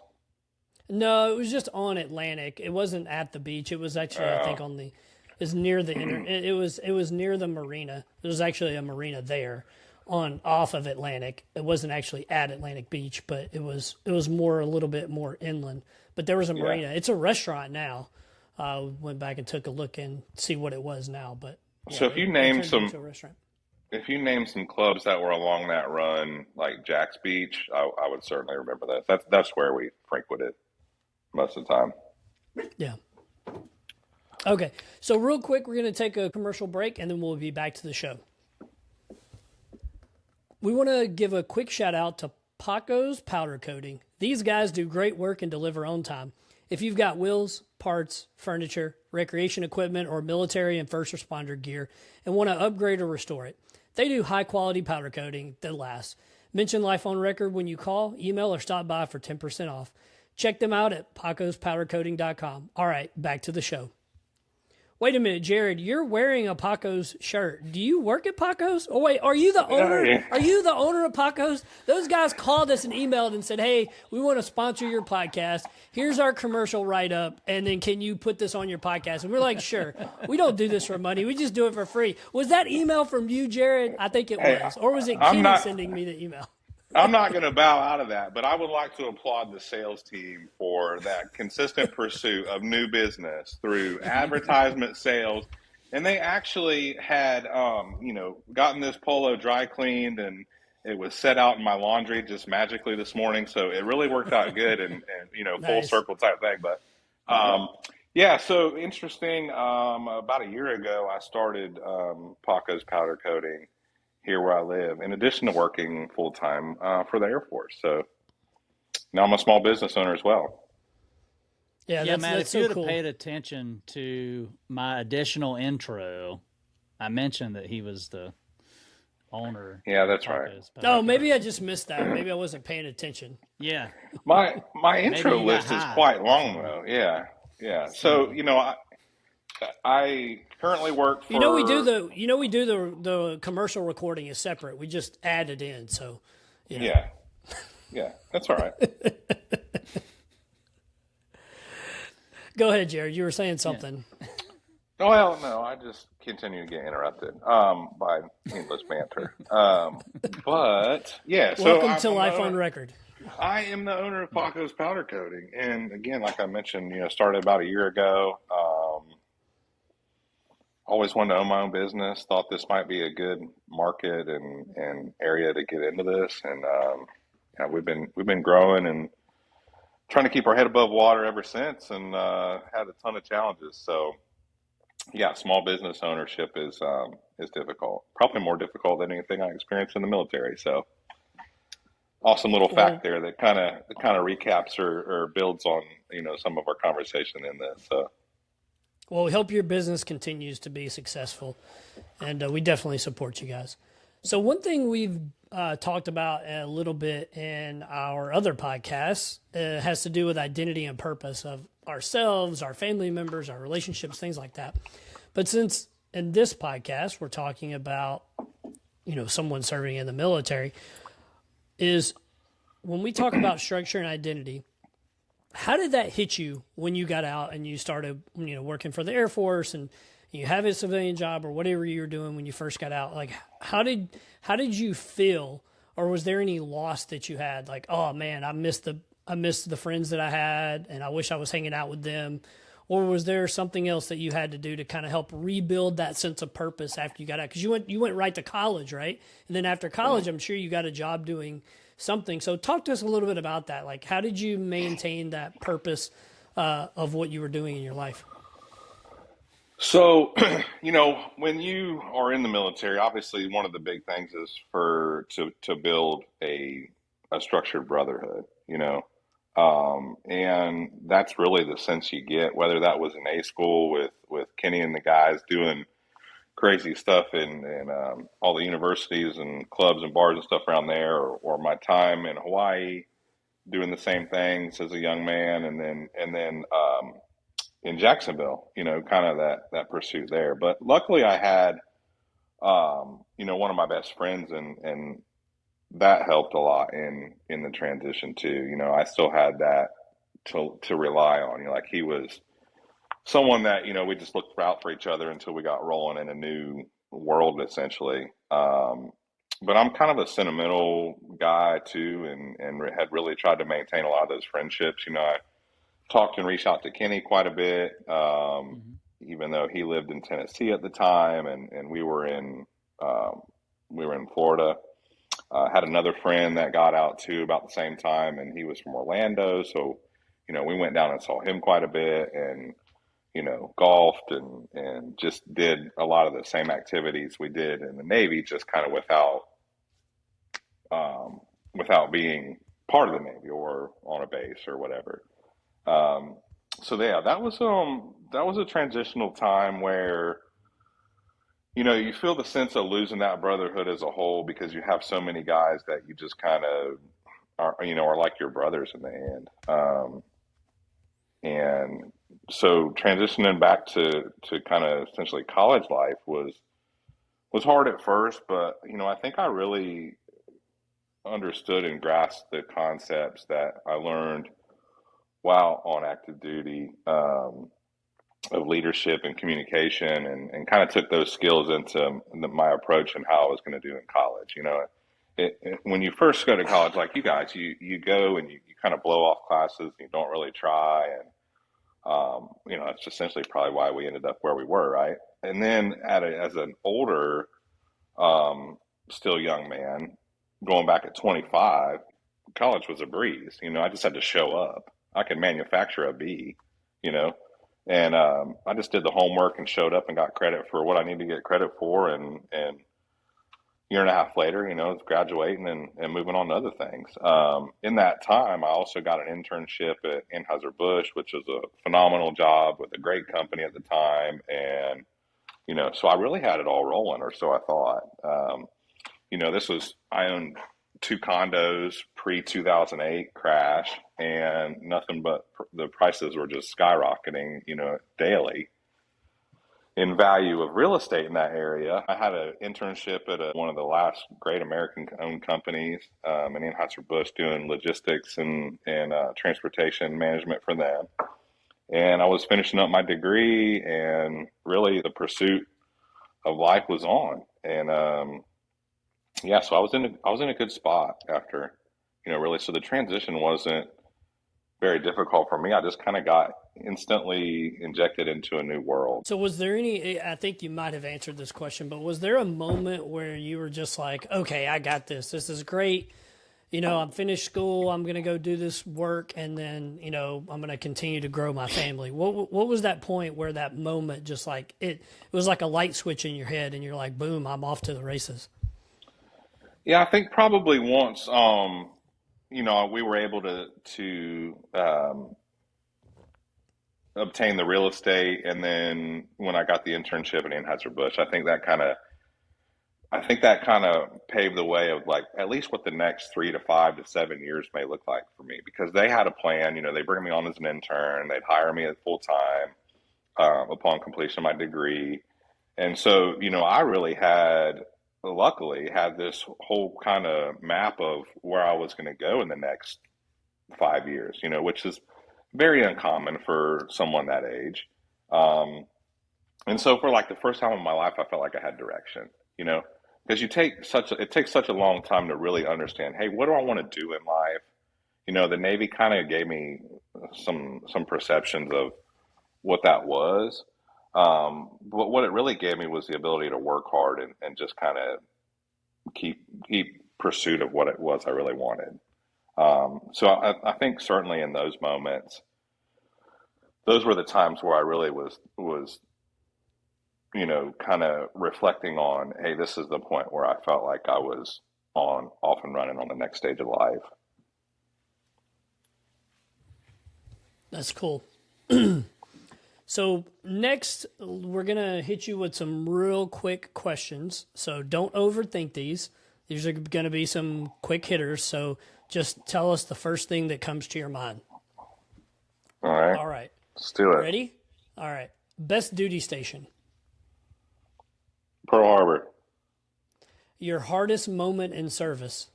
[SPEAKER 1] No, it was just on Atlantic. It wasn't at the beach. It was actually, I think, on the. It was near the inter. It was near the marina. There was actually a marina there, off of Atlantic. It wasn't actually at Atlantic Beach, but it was a little bit more inland. But there was a marina. It's a restaurant now. Went back and took a look and see what it was now. But yeah,
[SPEAKER 3] So if you
[SPEAKER 1] it
[SPEAKER 3] name
[SPEAKER 1] turned
[SPEAKER 3] some
[SPEAKER 1] into a restaurant.
[SPEAKER 3] if you name some clubs that were along that run, like Jack's Beach, I would certainly remember that. That's where we frequented most of the time.
[SPEAKER 1] Yeah. Okay. So real quick, we're going to take a commercial break and then we'll be back to the show. We want to give a quick shout out to Paco's Powder Coating. These guys do great work and deliver on time. If you've got wheels, parts, furniture, recreation equipment, or military and first responder gear and want to upgrade or restore it, they do high quality powder coating that lasts. Mention Life on Record when you call, email, or stop by for 10% off. Check them out at pacospowdercoating.com. All right, back to the show. Wait a minute, Jared, you're wearing a Paco's shirt. Do you work at Paco's? Oh, wait, are you the owner?
[SPEAKER 3] Yeah.
[SPEAKER 1] Are you the owner of Paco's? Those guys called us and emailed and said, hey, we want to sponsor your podcast. Here's our commercial write-up, and then can you put this on your podcast? And we're like, sure. We don't do this for money. We just do it for free. Was that email from you, Jared? I think it was. Or was it Kenny sending me the email?
[SPEAKER 3] I'm not going to bow out of that, but I would like to applaud the sales team for that consistent pursuit of new business through advertisement sales And they actually had, gotten this polo dry cleaned, and it was set out in my laundry just magically this morning. So it really worked out good, and full
[SPEAKER 1] Nice.
[SPEAKER 3] circle type thing. But yeah, so interesting. About a year ago, I started Paco's powder coating here where I live, in addition to working full time for the Air Force. So now I'm a small business owner as well.
[SPEAKER 1] Yeah,
[SPEAKER 2] Yeah,
[SPEAKER 1] that's
[SPEAKER 2] Matt,
[SPEAKER 1] that's
[SPEAKER 2] if you
[SPEAKER 1] so
[SPEAKER 2] would have
[SPEAKER 1] cool.
[SPEAKER 2] paid attention to my additional intro, I mentioned that he was the owner
[SPEAKER 3] Yeah,
[SPEAKER 2] of
[SPEAKER 3] that's right.
[SPEAKER 2] Paco's
[SPEAKER 1] Oh,
[SPEAKER 2] Powder
[SPEAKER 1] maybe I
[SPEAKER 2] Coating.
[SPEAKER 1] just missed that. Maybe I wasn't paying attention.
[SPEAKER 2] Yeah,
[SPEAKER 3] My
[SPEAKER 2] maybe
[SPEAKER 3] intro
[SPEAKER 2] you got
[SPEAKER 3] list is
[SPEAKER 2] high
[SPEAKER 3] quite
[SPEAKER 2] or
[SPEAKER 3] long
[SPEAKER 2] something.
[SPEAKER 3] though. Yeah, yeah. So
[SPEAKER 2] So,
[SPEAKER 3] I currently work
[SPEAKER 1] You know we do
[SPEAKER 3] for.
[SPEAKER 1] the commercial recording is separate. We just add it in, so you know.
[SPEAKER 3] Yeah, yeah, that's all right.
[SPEAKER 1] Go ahead, Jared. You were saying
[SPEAKER 2] yeah.
[SPEAKER 1] something.
[SPEAKER 3] Well, no, I just continue to get interrupted by needless banter. But yeah, so
[SPEAKER 1] Welcome
[SPEAKER 3] I'm,
[SPEAKER 1] to
[SPEAKER 3] I'm the
[SPEAKER 1] Life on
[SPEAKER 3] owner.
[SPEAKER 1] Record.
[SPEAKER 3] I am the owner of Paco's Powder Coating, and again, like I mentioned, started about a year ago. Always wanted to own my own business. Thought this might be a good market and area to get into this, and yeah, we've been growing and trying to keep our head above water ever since, and had a ton of challenges. So yeah, small business ownership is difficult. Probably more difficult than anything I experienced in the military. So awesome little fact
[SPEAKER 1] Well,
[SPEAKER 3] there that kind of recaps or builds on some of our conversation in this. So
[SPEAKER 1] well, we hope your business continues to be successful, and we definitely support you guys. So one thing we've talked about a little bit in our other podcasts has to do with identity and purpose of ourselves, our family members, our relationships, things like that. But since in this podcast we're talking about someone serving in the military, is when we talk about structure and identity, how did that hit you when you got out and you started, working for the Air Force and you have a civilian job or whatever you were doing when you first got out? Like, how did you feel, or was there any loss that you had? Like, oh man, I missed the friends that I had, and I wish I was hanging out with them. Or was there something else that you had to do to kind of help rebuild that sense of purpose after you got out? Because you went right to college, right? And then after college, I'm sure you got a job doing something. So talk to us a little bit about that. Like, how did you maintain that purpose of what you were doing in your life?
[SPEAKER 3] So, when you are in the military, obviously one of the big things is to build a structured brotherhood, and that's really the sense you get. Whether that was in A school with Kenny and the guys doing crazy stuff in all the universities and clubs and bars and stuff around there, or my time in Hawaii doing the same things as a young man, and then in Jacksonville, kind of that pursuit there. But luckily, I had one of my best friends, and that helped a lot in the transition too. I still had that to rely on. Like he was someone that we just looked out for each other until we got rolling in a new world, essentially. But I'm kind of a sentimental guy too, and had really tried to maintain a lot of those friendships. I talked and reached out to Kenny quite a bit,
[SPEAKER 2] mhm.
[SPEAKER 3] even though he lived in Tennessee at the time, and um, we were in Florida. Had another friend that got out too about the same time, and he was from Orlando, so we went down and saw him quite a bit, and golfed and just did a lot of the same activities we did in the Navy, just kind of without being part of the Navy or on a base or whatever. Um, so yeah, that was a transitional time where you feel the sense of losing that brotherhood as a whole because you have so many guys that you just kind of are like your brothers in the end. And so transitioning back to kind of essentially college life was hard at first, but I think I really understood and grasped the concepts that I learned while on active duty, of leadership and communication, and kind of took those skills into my approach and how I was going to do in college. When you first go to college, like you guys, you go and you kind of blow off classes and you don't really try, and that's essentially probably why we ended up where we were, right? and then as an older, still young man, going back at 25, college was a breeze. I just had to show up. I could manufacture a B, you know, and I just did the homework and showed up and got credit for what I need to get credit for, and year and a half later, it's graduating and moving on to other things. In that time, I also got an internship at Anheuser-Busch, which was a phenomenal job with a great company at the time. And, so I really had it all rolling, or so I thought. I owned two condos pre 2008 crash, and nothing but the prices were just skyrocketing, daily in value of real estate in that area. I had an internship at one of the last great American-owned companies in Anheuser-Busch doing logistics and transportation management for them. And I was finishing up my degree, and really the pursuit of life was on. And so I was in a good spot after, really. So the transition wasn't very difficult for me. I just kind of got instantly injected into a new world.
[SPEAKER 1] So was there I think you might have answered this question, but was there a moment where you were just like, okay, I got this. This is great. I'm finished school. I'm going to go do this work. And then, I'm going to continue to grow my family. What was that point where that moment just like, it was like a light switch in your head and you're like, boom, I'm off to the races.
[SPEAKER 3] Yeah, I think probably once, we were able to obtain the real estate, and then when I got the internship at Anheuser-Busch, I think that kind of paved the way of like at least what the next 3 to 5 to 7 years may look like for me, because they had a plan. They bring me on as an intern, they'd hire me at full time upon completion of my degree, and so I really luckily had this whole kind of map of where I was going to go in the next 5 years, which is very uncommon for someone that age. And so for like the first time in my life, I felt like I had direction, because it takes such a long time to really understand, hey, what do I want to do in life? The Navy kind of gave me some perceptions of what that was. But what it really gave me was the ability to work hard and just kind of keep pursuit of what it was I really wanted. So I think certainly in those moments, those were the times where I really was kind of reflecting on, hey, this is the point where I felt like I was off and running on the next stage of life.
[SPEAKER 1] That's cool. So next, we're going to hit you with some real quick questions. So don't overthink these. These are going to be some quick hitters. So just tell us the first thing that comes to your mind.
[SPEAKER 3] All right.
[SPEAKER 1] All right.
[SPEAKER 3] Let's do it.
[SPEAKER 1] Ready? All right. Best duty station.
[SPEAKER 3] Pearl Harbor.
[SPEAKER 1] Your hardest moment in service.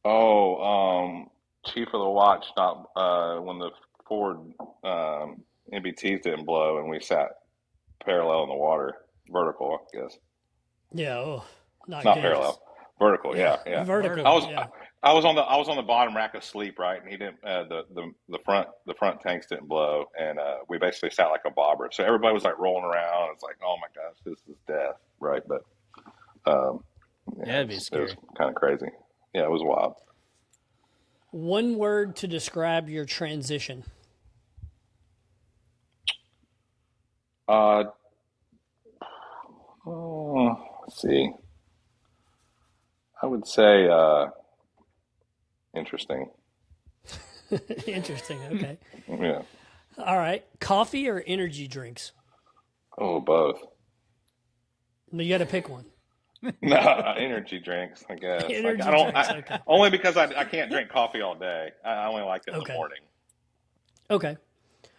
[SPEAKER 3] Chief of the watch, not when the Ford MBTs didn't blow and we sat parallel in the water, vertical, I guess.
[SPEAKER 1] Yeah. Oh, not
[SPEAKER 3] Not
[SPEAKER 1] good.
[SPEAKER 3] parallel, vertical. Yeah.
[SPEAKER 1] Vertical.
[SPEAKER 3] I was on the bottom rack asleep, right, and he didn't. The front tanks didn't blow, and we basically sat like a bobber. So everybody was like rolling around. It's like, oh my gosh, this is death, right? But
[SPEAKER 2] That'd be scary.
[SPEAKER 3] It was kind of crazy. Yeah, it was wild.
[SPEAKER 1] One word to describe your transition.
[SPEAKER 3] Let's see. I would say interesting.
[SPEAKER 1] Interesting. Okay.
[SPEAKER 3] Yeah.
[SPEAKER 1] All right. Coffee or energy drinks?
[SPEAKER 3] Oh, both.
[SPEAKER 1] You got to pick one.
[SPEAKER 3] No, energy drinks, I guess.
[SPEAKER 1] Energy
[SPEAKER 3] I don't.
[SPEAKER 1] drinks, okay.
[SPEAKER 3] Only because I can't drink coffee all day. I only like it in the morning.
[SPEAKER 1] Okay.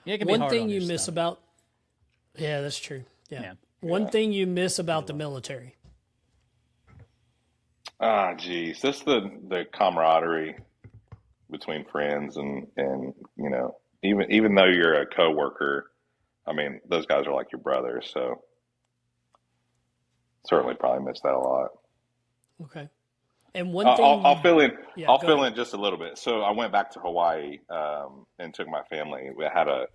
[SPEAKER 2] Yeah, it can be
[SPEAKER 1] One
[SPEAKER 2] hard
[SPEAKER 1] thing
[SPEAKER 2] on
[SPEAKER 1] you
[SPEAKER 2] your
[SPEAKER 1] miss
[SPEAKER 2] stomach.
[SPEAKER 1] about. Yeah, that's true. Yeah.
[SPEAKER 2] Yeah.
[SPEAKER 1] One thing you miss about the military.
[SPEAKER 3] Geez, just the camaraderie between friends and even though you're a coworker, I mean those guys are like your brothers, so certainly probably miss that a lot.
[SPEAKER 1] Okay. And one thing
[SPEAKER 3] I'll fill in.
[SPEAKER 1] Yeah,
[SPEAKER 3] I'll
[SPEAKER 1] go
[SPEAKER 3] fill
[SPEAKER 1] ahead.
[SPEAKER 3] in just a little bit. So I went back to Hawaii and took my family. I had a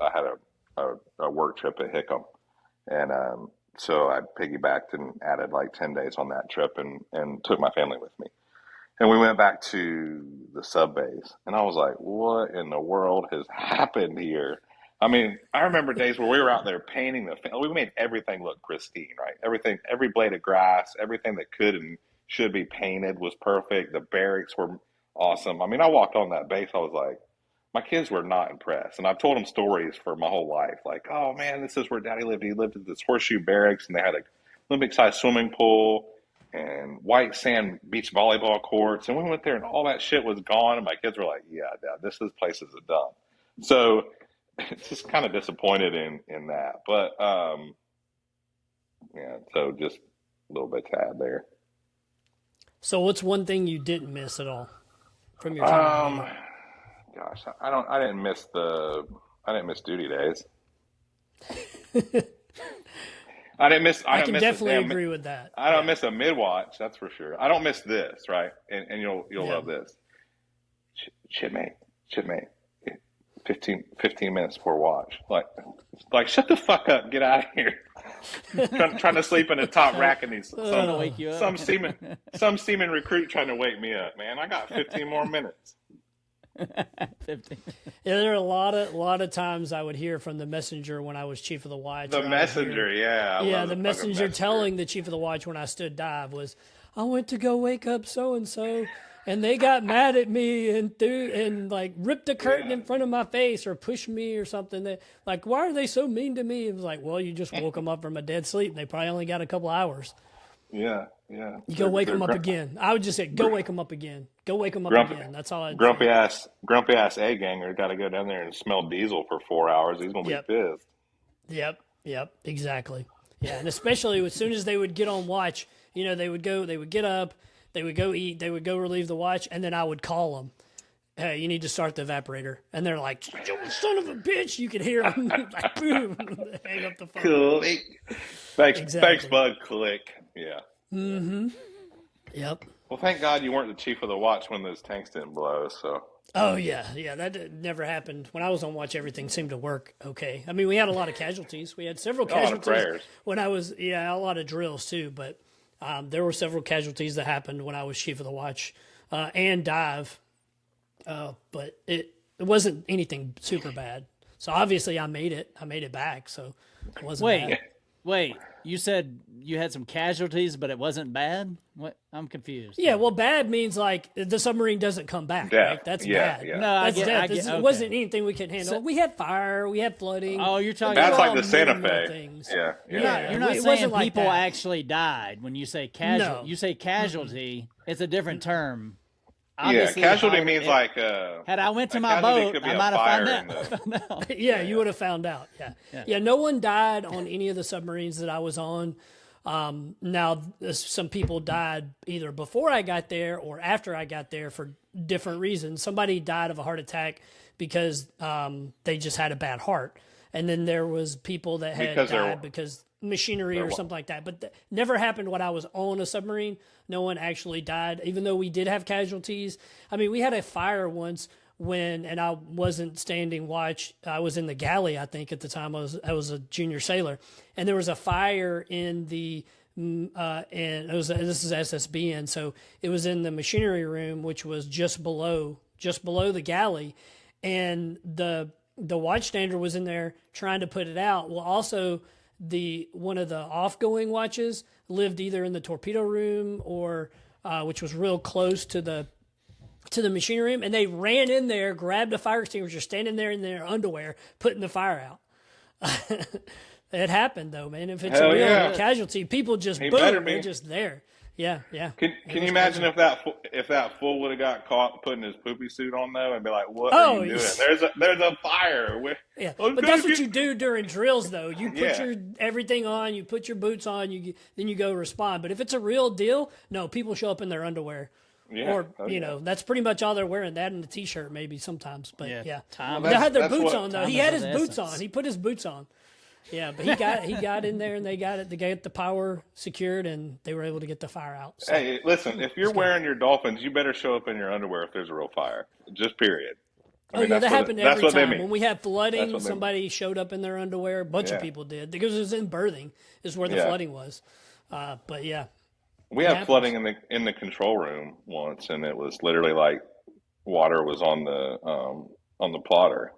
[SPEAKER 3] work trip at Hickam, And so I piggybacked and added like 10 days on that trip and took my family with me. And we went back to the sub base, and I was like, what in the world has happened here? I mean, I remember days where we were out there painting we made everything look pristine, right? Everything, every blade of grass, everything that could and should be painted was perfect. The barracks were awesome. I mean, I walked on that base, I was like, my kids were not impressed. And I've told them stories for my whole life, like, oh man, this is where Daddy lived. He lived at this horseshoe barracks, and they had a Olympic-sized swimming pool and white sand beach volleyball courts. And we went there, and all that shit was gone. And my kids were like, yeah, Dad, place is a dump. So it's just kind of disappointed in that. But yeah, so just a little bit to add there.
[SPEAKER 1] So what's one thing you didn't miss at all from your time?
[SPEAKER 3] Gosh, I didn't miss duty days. I
[SPEAKER 1] can definitely agree with that.
[SPEAKER 3] I don't miss a mid-watch, that's for sure. I don't miss this, right? And you'll love this. Shipmate, 15 minutes before watch. Like shut the fuck up, get out of here. trying to sleep in the top rack, and some seaman recruit trying to wake me up, man. I got 15 more minutes.
[SPEAKER 2] 15.
[SPEAKER 1] Yeah, there are a lot of times I would hear from the messenger when I was chief of the watch.
[SPEAKER 3] The messenger, yeah.
[SPEAKER 1] The messenger telling the chief of the watch when I stood dive was, I went to go wake up so and so, and they got mad at me and like ripped the curtain in front of my face or pushed me or something. That like, why are they so mean to me? It was like, well, you just woke them up from a dead sleep. And they probably only got a couple hours.
[SPEAKER 3] Yeah.
[SPEAKER 1] You go wake them up again. I would just say, go wake them up again. Go wake them up again. That's all I'd
[SPEAKER 3] grumpy say. Grumpy ass egg ganger got to go down there and smell diesel for 4 hours. He's going to be pissed.
[SPEAKER 1] Yep, exactly. Yeah, and especially as soon as they would get on watch, they would get up, they would go eat, they would go relieve the watch, and then I would call them. Hey, you need to start the evaporator. And they're like, son of a bitch. You could hear them. Like, boom. Hang up the phone.
[SPEAKER 3] Click. Thanks, bud. Click. Yeah.
[SPEAKER 1] Mm-hmm. Yep.
[SPEAKER 3] Well, thank God you weren't the chief of the watch when those tanks didn't blow, so.
[SPEAKER 1] Oh, yeah. That never happened. When I was on watch, everything seemed to work okay. I mean, we had a lot of casualties. We had several casualties when I was, a lot of drills too, but there were several casualties that happened when I was chief of the watch and dive. But it wasn't anything super bad. So obviously I made it back. So it wasn't bad.
[SPEAKER 2] Wait, you said you had some casualties, but it wasn't bad? What? I'm confused.
[SPEAKER 1] Yeah, well, bad means like the submarine doesn't come back.
[SPEAKER 3] Death.
[SPEAKER 1] Right? That's bad.
[SPEAKER 3] Yeah.
[SPEAKER 1] No, that's death. It wasn't anything we could handle. We had fire. We had flooding.
[SPEAKER 2] Oh, you're talking
[SPEAKER 3] that's
[SPEAKER 2] about
[SPEAKER 3] like the Santa Fe.
[SPEAKER 1] Things.
[SPEAKER 3] Yeah.
[SPEAKER 2] You're not saying people actually died when you say casual.
[SPEAKER 1] No.
[SPEAKER 2] You say casualty. It's a different term.
[SPEAKER 3] Obviously, casualty means like
[SPEAKER 2] had I went to my boat, I might have found out.
[SPEAKER 1] Yeah, you would have found out. Yeah. No one died on any of the submarines that I was on. Now, some people died either before I got there or after I got there for different reasons. Somebody died of a heart attack because they just had a bad heart, and then there was people that had died because machinery or something like that. But never happened when I was on a submarine. No one actually died, even though we did have casualties. I mean, we had a fire once and I wasn't standing watch. I was in the galley, I think, at the time. I was a junior sailor, and there was a fire in the and this is SSB, and so it was in the machinery room, which was just below the galley, and the watchstander was in there trying to put it out. Well, also one of the off-going watches lived either in the torpedo room or which was real close to the machinery room, and they ran in there, grabbed a fire extinguisher, standing there in their underwear, putting the fire out. It happened though, man. If it's a real casualty, people just they're just there. Yeah.
[SPEAKER 3] Can you imagine if that fool would have got caught putting his poopy suit on though and be like, "What are you doing? There's a fire."
[SPEAKER 1] But that's what you do during drills, though. You put your everything on, you put your boots on, then you go respond. But if it's a real deal, no, people show up in their underwear. Yeah, or that's pretty much all they're wearing. That and a t-shirt, maybe sometimes. But yeah. They had their boots on though. He had his boots on. He put his boots on. Yeah, but he got in there and they got the power secured and they were able to get the fire out. So.
[SPEAKER 3] Hey, listen, if you're wearing your dolphins, you better show up in your underwear if there's a real fire. Just period.
[SPEAKER 1] Oh yeah, that happened
[SPEAKER 3] that's
[SPEAKER 1] every
[SPEAKER 3] what they
[SPEAKER 1] time.
[SPEAKER 3] mean.
[SPEAKER 1] When we had
[SPEAKER 3] That's
[SPEAKER 1] flooding,
[SPEAKER 3] what they mean.
[SPEAKER 1] somebody showed up in their underwear. A bunch of
[SPEAKER 3] Yeah.
[SPEAKER 1] people did because it was in birthing is where the
[SPEAKER 3] Yeah.
[SPEAKER 1] flooding was. But yeah,
[SPEAKER 3] We
[SPEAKER 1] it
[SPEAKER 3] had
[SPEAKER 1] happens.
[SPEAKER 3] flooding in the control room once, and it was literally like water was on the plotter.
[SPEAKER 1] Oh,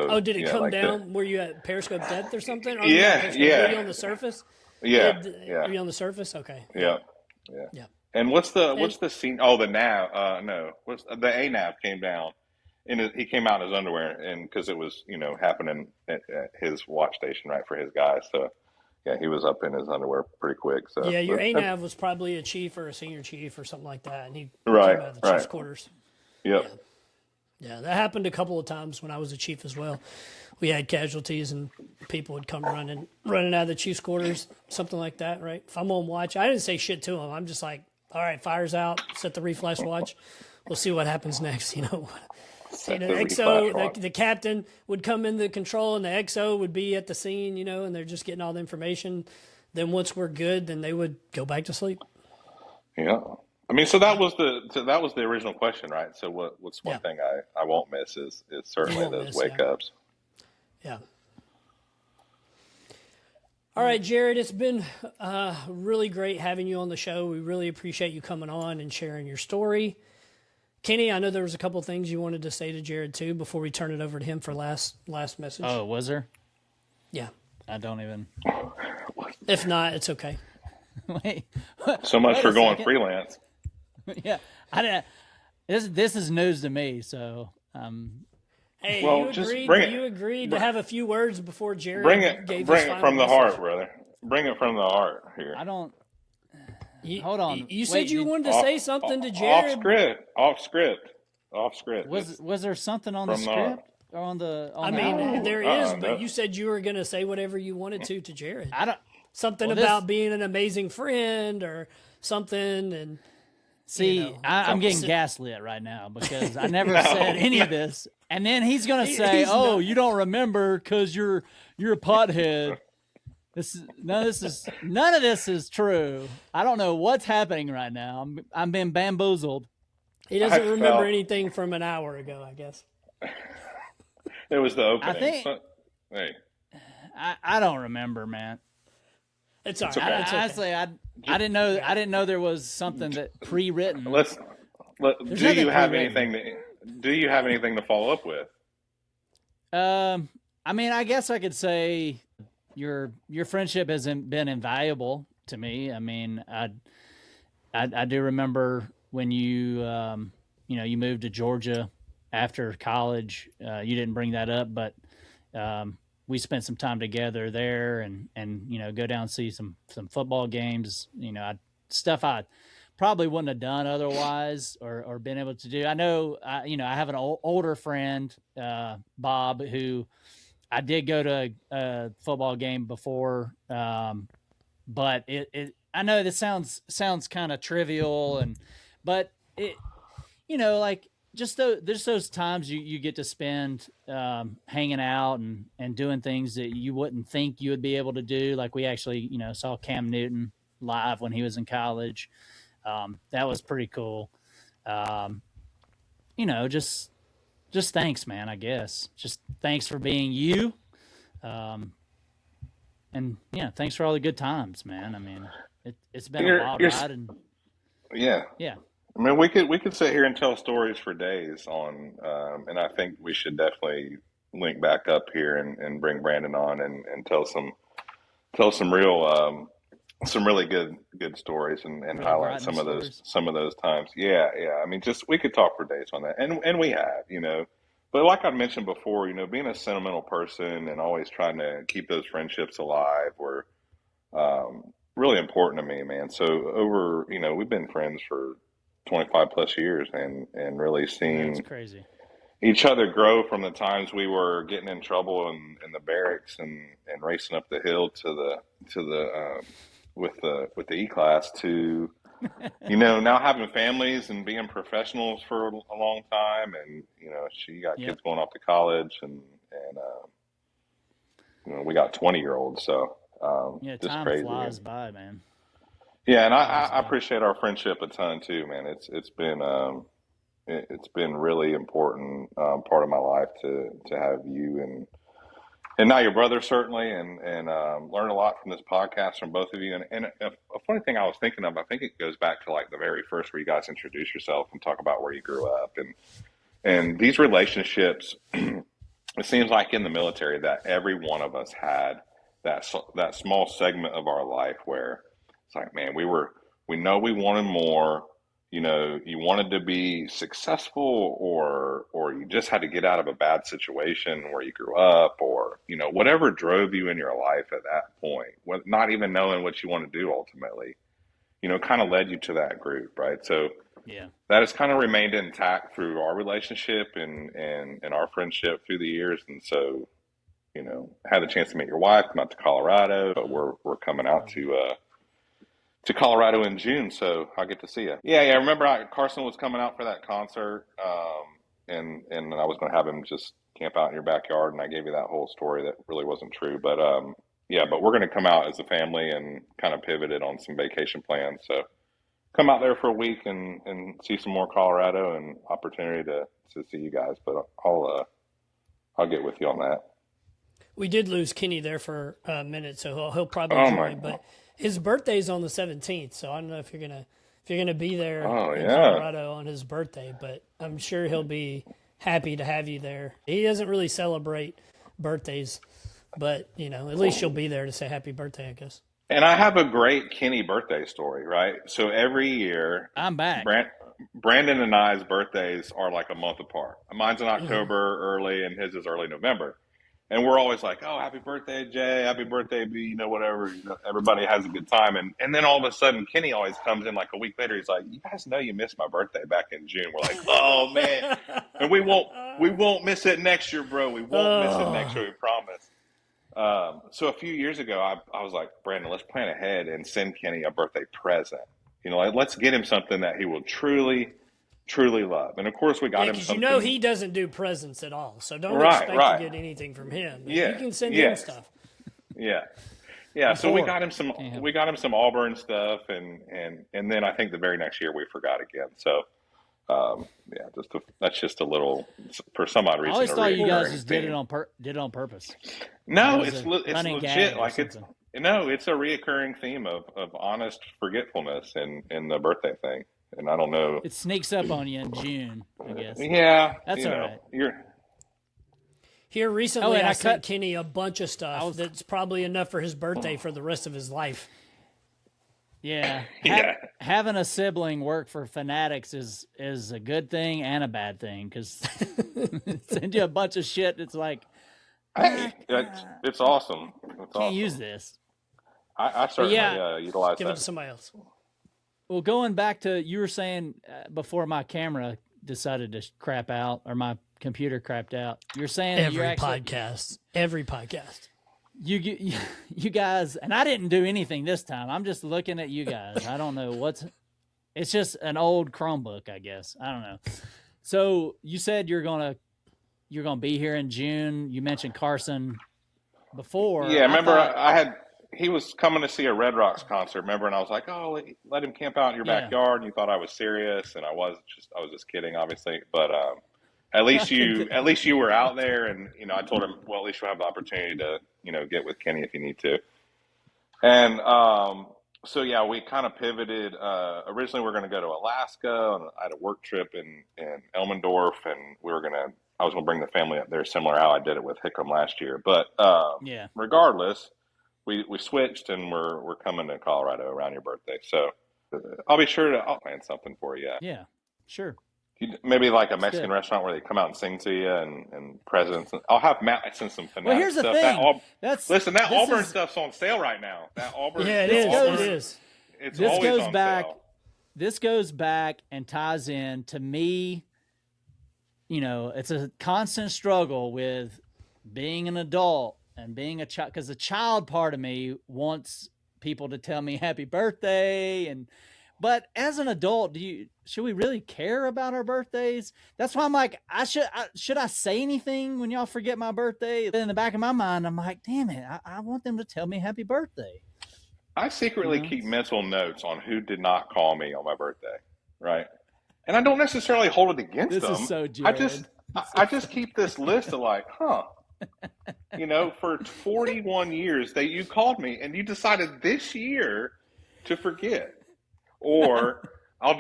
[SPEAKER 3] So
[SPEAKER 1] did it
[SPEAKER 3] yeah,
[SPEAKER 1] come
[SPEAKER 3] like the
[SPEAKER 1] down? Were you at periscope depth or something? Or not
[SPEAKER 3] yeah,
[SPEAKER 1] periscope? Were you
[SPEAKER 3] yeah,
[SPEAKER 1] on the surface?
[SPEAKER 3] yeah, yeah,
[SPEAKER 1] Were you on the surface? Okay, yeah,
[SPEAKER 3] yeah, yeah.
[SPEAKER 1] yeah.
[SPEAKER 3] And
[SPEAKER 1] And
[SPEAKER 3] what's the scene? Oh, the nav. No, what's the A nav came down, and he came out in his underwear, and because it was happening at his watch station, right, for his guys. So yeah, he was up in his underwear pretty quick. So
[SPEAKER 1] yeah, your
[SPEAKER 3] but
[SPEAKER 1] ANAV was probably a chief or a senior chief or something like that, and he
[SPEAKER 3] right,
[SPEAKER 1] came out of the chief's
[SPEAKER 3] right,
[SPEAKER 1] quarters.
[SPEAKER 3] yep,
[SPEAKER 1] Yeah, yeah, that happened a couple of times when I was a chief as well. We had casualties and people would come running out of the chief's quarters, something like that, right? If I'm on watch, I didn't say shit to them. I'm just like, all right, fire's out, set the reflash watch. We'll see what happens next,
[SPEAKER 3] set
[SPEAKER 1] The
[SPEAKER 3] the reflash
[SPEAKER 1] XO,
[SPEAKER 3] watch.
[SPEAKER 1] the captain would come in the control and the XO would be at the scene, and they're just getting all the information. Then once we're good, then they would go back to sleep.
[SPEAKER 3] Yeah. I mean, so that was the original question, right? So what's one
[SPEAKER 1] Yeah.
[SPEAKER 3] thing I won't miss is
[SPEAKER 1] You
[SPEAKER 3] certainly
[SPEAKER 1] won't
[SPEAKER 3] those
[SPEAKER 1] miss, yeah.
[SPEAKER 3] wake ups.
[SPEAKER 1] Yeah. All right, Jared, it's been really great having you on the show. We really appreciate you coming on and sharing your story. Kenny, I know there was a couple things you wanted to say to Jared too before we turn it over to him for last message.
[SPEAKER 2] Oh, was there?
[SPEAKER 1] Yeah.
[SPEAKER 2] I don't even.
[SPEAKER 1] If not, it's okay.
[SPEAKER 2] Wait.
[SPEAKER 3] So much
[SPEAKER 2] Wait
[SPEAKER 3] for
[SPEAKER 2] a
[SPEAKER 3] going
[SPEAKER 2] second.
[SPEAKER 3] freelance.
[SPEAKER 2] Yeah, I didn't. This is news to me. So
[SPEAKER 1] Hey,
[SPEAKER 3] Well,
[SPEAKER 1] you
[SPEAKER 3] just
[SPEAKER 1] agreed.
[SPEAKER 3] bring it.
[SPEAKER 1] You agreed to have a few words before Jared
[SPEAKER 3] Bring it,
[SPEAKER 1] gave his
[SPEAKER 3] bring it
[SPEAKER 1] final
[SPEAKER 3] from the
[SPEAKER 1] message.
[SPEAKER 3] heart, brother. Bring it from the heart here.
[SPEAKER 2] I don't.
[SPEAKER 1] You,
[SPEAKER 2] Hold on.
[SPEAKER 1] You said
[SPEAKER 2] Wait,
[SPEAKER 1] you wanted to
[SPEAKER 3] Off,
[SPEAKER 1] say something to
[SPEAKER 3] off
[SPEAKER 1] Jared.
[SPEAKER 3] script, off script, off script.
[SPEAKER 2] was there something on the
[SPEAKER 3] from the heart.
[SPEAKER 2] script or on the
[SPEAKER 1] I
[SPEAKER 2] the
[SPEAKER 1] mean,
[SPEAKER 2] album?
[SPEAKER 1] there is,
[SPEAKER 3] No.
[SPEAKER 1] but you said you were going to say whatever you wanted to Jared.
[SPEAKER 2] I don't
[SPEAKER 1] Something
[SPEAKER 2] Well,
[SPEAKER 1] about
[SPEAKER 2] this-
[SPEAKER 1] being an amazing friend or something, and
[SPEAKER 2] see. I'm getting gaslit right now because I never said any of this, and then he's gonna say,
[SPEAKER 1] he's
[SPEAKER 2] "Oh,
[SPEAKER 1] not.
[SPEAKER 2] you don't remember because you're a pothead." None of this is true. I don't know what's happening right now. I'm being bamboozled.
[SPEAKER 1] he doesn't
[SPEAKER 3] I
[SPEAKER 1] remember
[SPEAKER 3] felt-
[SPEAKER 1] anything from an hour ago, I guess.
[SPEAKER 3] It was the opening.
[SPEAKER 2] think-
[SPEAKER 3] Hey,
[SPEAKER 2] I don't remember, man.
[SPEAKER 1] It's all right.
[SPEAKER 3] okay.
[SPEAKER 1] It's okay.
[SPEAKER 2] Honestly, I didn't know there was something that pre-written.
[SPEAKER 3] do
[SPEAKER 2] nothing
[SPEAKER 3] you have
[SPEAKER 2] pre-written.
[SPEAKER 3] anything to follow up with?
[SPEAKER 2] I mean, I guess I could say your friendship has been invaluable to me. I mean, I do remember when you you moved to Georgia after college. You didn't bring that up, but we spent some time together there, and go down and see some football games. Stuff I probably wouldn't have done otherwise or been able to do. I know, I have an older friend, Bob, who I did go to a football game before, but I know this sounds kind of trivial, but it, like just there's those times you get to spend hanging out and doing things that you wouldn't think you would be able to do. Like we actually, saw Cam Newton live when he was in college. That was pretty cool. Just thanks, man, I guess. Just thanks for being you. And yeah, thanks for all the good times, man. I mean, it's been a wild ride, and
[SPEAKER 3] Yeah.
[SPEAKER 2] yeah.
[SPEAKER 3] I mean, we could sit here and tell stories for days on, and I think we should definitely link back up here and bring Brandon on and tell some really good stories and
[SPEAKER 2] Real
[SPEAKER 3] highlight
[SPEAKER 2] grinding
[SPEAKER 3] some of those times. Yeah, yeah. I mean, just we could talk for days on that, and we have, But like I mentioned before, being a sentimental person and always trying to keep those friendships alive were really important to me, man. So over, we've been friends for 25 plus years and really
[SPEAKER 2] That's
[SPEAKER 3] seen
[SPEAKER 2] crazy.
[SPEAKER 3] each other grow from the times we were getting in trouble in the barracks and racing up the hill to the with the E-class to now having families and being professionals for a long time, and she got
[SPEAKER 2] Yep.
[SPEAKER 3] kids going off to college, and we got 20-year-olds, so
[SPEAKER 2] Yeah,
[SPEAKER 3] just
[SPEAKER 2] time
[SPEAKER 3] crazy.
[SPEAKER 2] flies by, man.
[SPEAKER 3] Yeah, and
[SPEAKER 2] Flies
[SPEAKER 3] I
[SPEAKER 2] by.
[SPEAKER 3] appreciate our friendship a ton too, man. It's been it's been really important part of my life to have you and now your brother certainly, and learn a lot from this podcast from both of you. And a funny thing I was thinking of, I think it goes back to like the very first where you guys introduce yourself and talk about where you grew up and these relationships. It seems like in the military that every one of us had that small segment of our life where it's like, man, we know we wanted more. You know, you wanted to be successful, or you just had to get out of a bad situation where you grew up, or whatever drove you in your life at that point, not even knowing what you want to do ultimately. Kind of led you to that group, right? So
[SPEAKER 2] Yeah.
[SPEAKER 3] that has kind of remained intact through our relationship and our friendship through the years. And so, had the chance to meet your wife, come out to Colorado, but we're coming out to Colorado in June, so I'll get to see you. Yeah. I remember Carson was coming out for that concert, and I was going to have him just camp out in your backyard, and I gave you that whole story that really wasn't true. But yeah, but we're going to come out as a family and kind of pivoted on some vacation plans. So come out there for a week and see some more Colorado and opportunity to see you guys. But I'll get with you on that.
[SPEAKER 1] We did lose Kenny there for a minute, so he'll probably
[SPEAKER 3] Oh
[SPEAKER 1] join. But his birthday's on the 17th, so I don't know if you're gonna be there in
[SPEAKER 3] yeah.
[SPEAKER 1] Colorado on his birthday. But I'm sure he'll be happy to have you there. He doesn't really celebrate birthdays, but at least you'll be there to say happy birthday, I guess.
[SPEAKER 3] And I have a great Kenny birthday story, right? So every year,
[SPEAKER 2] I'm back.
[SPEAKER 3] Brandon and I's birthdays are like a month apart. Mine's in October early, and his is early November. And we're always like, oh, happy birthday, Jay, happy birthday, B, whatever. Everybody has a good time. And then all of a sudden, Kenny always comes in like a week later. He's like, you guys know you missed my birthday back in June. We're like, oh, man. And we won't miss it next year, bro. We won't miss it next year, we promise. So a few years ago, I was like, Brandon, let's plan ahead and send Kenny a birthday present. Let's get him something that he will truly love. And of course, we got him something.
[SPEAKER 1] Because he doesn't do presents at all, so don't expect to get anything from him.
[SPEAKER 3] Yeah,
[SPEAKER 1] you can send him stuff.
[SPEAKER 3] Yeah. So we got him some Auburn stuff, and then I think the very next year we forgot again. So that's just a little, for some odd reason.
[SPEAKER 2] I always thought you guys just
[SPEAKER 3] theme.
[SPEAKER 2] did it on purpose.
[SPEAKER 3] No, it's legit. Like it's a reoccurring theme of honest forgetfulness in the birthday thing. And I don't know.
[SPEAKER 2] It sneaks up on you in June, I guess.
[SPEAKER 3] Yeah.
[SPEAKER 2] That's all right.
[SPEAKER 1] Here recently, I sent Kenny a bunch of stuff that's probably enough for his birthday for the rest of his life.
[SPEAKER 2] Yeah. Having a sibling work for Fanatics is a good thing and a bad thing, because send you a bunch of shit. It's like,
[SPEAKER 3] it's awesome.
[SPEAKER 2] Can't use this.
[SPEAKER 3] I certainly utilize
[SPEAKER 1] Give
[SPEAKER 3] that.
[SPEAKER 1] it to somebody else.
[SPEAKER 2] Well, going back to, you were saying before my camera decided to crap out, or my computer crapped out, you're saying
[SPEAKER 1] every podcast.
[SPEAKER 2] You guys, and I didn't do anything this time. I'm just looking at you guys. I don't know it's just an old Chromebook, I guess. I don't know. So you said you're gonna be here in June. You mentioned Carson before.
[SPEAKER 3] Yeah, remember he was coming to see a Red Rocks concert, remember? And I was like, oh, let him camp out in your backyard. And you thought I was serious, and I was just kidding, obviously. But at least you were out there, and I told him, well, at least you'll have the opportunity to get with Kenny if you need to. And so yeah, we kind of pivoted. Originally, we were going to go to Alaska, and I had a work trip in Elmendorf, and I was going to bring the family up there, similar to how I did it with Hickam last year. But regardless, we switched, and we're coming to Colorado around your birthday. So I'll be sure I'll plan something for you.
[SPEAKER 2] Yeah, sure.
[SPEAKER 3] Maybe like a Mexican restaurant where they come out and sing to you, and presents. I'll have Matt send some Fanatic
[SPEAKER 2] Well, here's the
[SPEAKER 3] stuff.
[SPEAKER 2] thing.
[SPEAKER 3] That Auburn stuff's on sale right now. That Auburn.
[SPEAKER 1] Yeah, it is.
[SPEAKER 3] It's
[SPEAKER 2] this
[SPEAKER 3] always
[SPEAKER 2] goes
[SPEAKER 3] on
[SPEAKER 2] back.
[SPEAKER 3] sale.
[SPEAKER 2] This goes back and ties in to me. It's a constant struggle with being an adult and being a child, because the child part of me wants people to tell me happy birthday, but as an adult, should we really care about our birthdays? That's why I'm like, should I say anything when y'all forget my birthday? In the back of my mind, I'm like, damn it, I want them to tell me happy birthday.
[SPEAKER 3] I secretly keep mental notes on who did not call me on my birthday, right? and I don't necessarily hold it against
[SPEAKER 2] This is
[SPEAKER 3] them.
[SPEAKER 2] so
[SPEAKER 3] I
[SPEAKER 2] Jared.
[SPEAKER 3] just I just keep this list of like, for 41 years that you called me and you decided this year to forget. Or I'll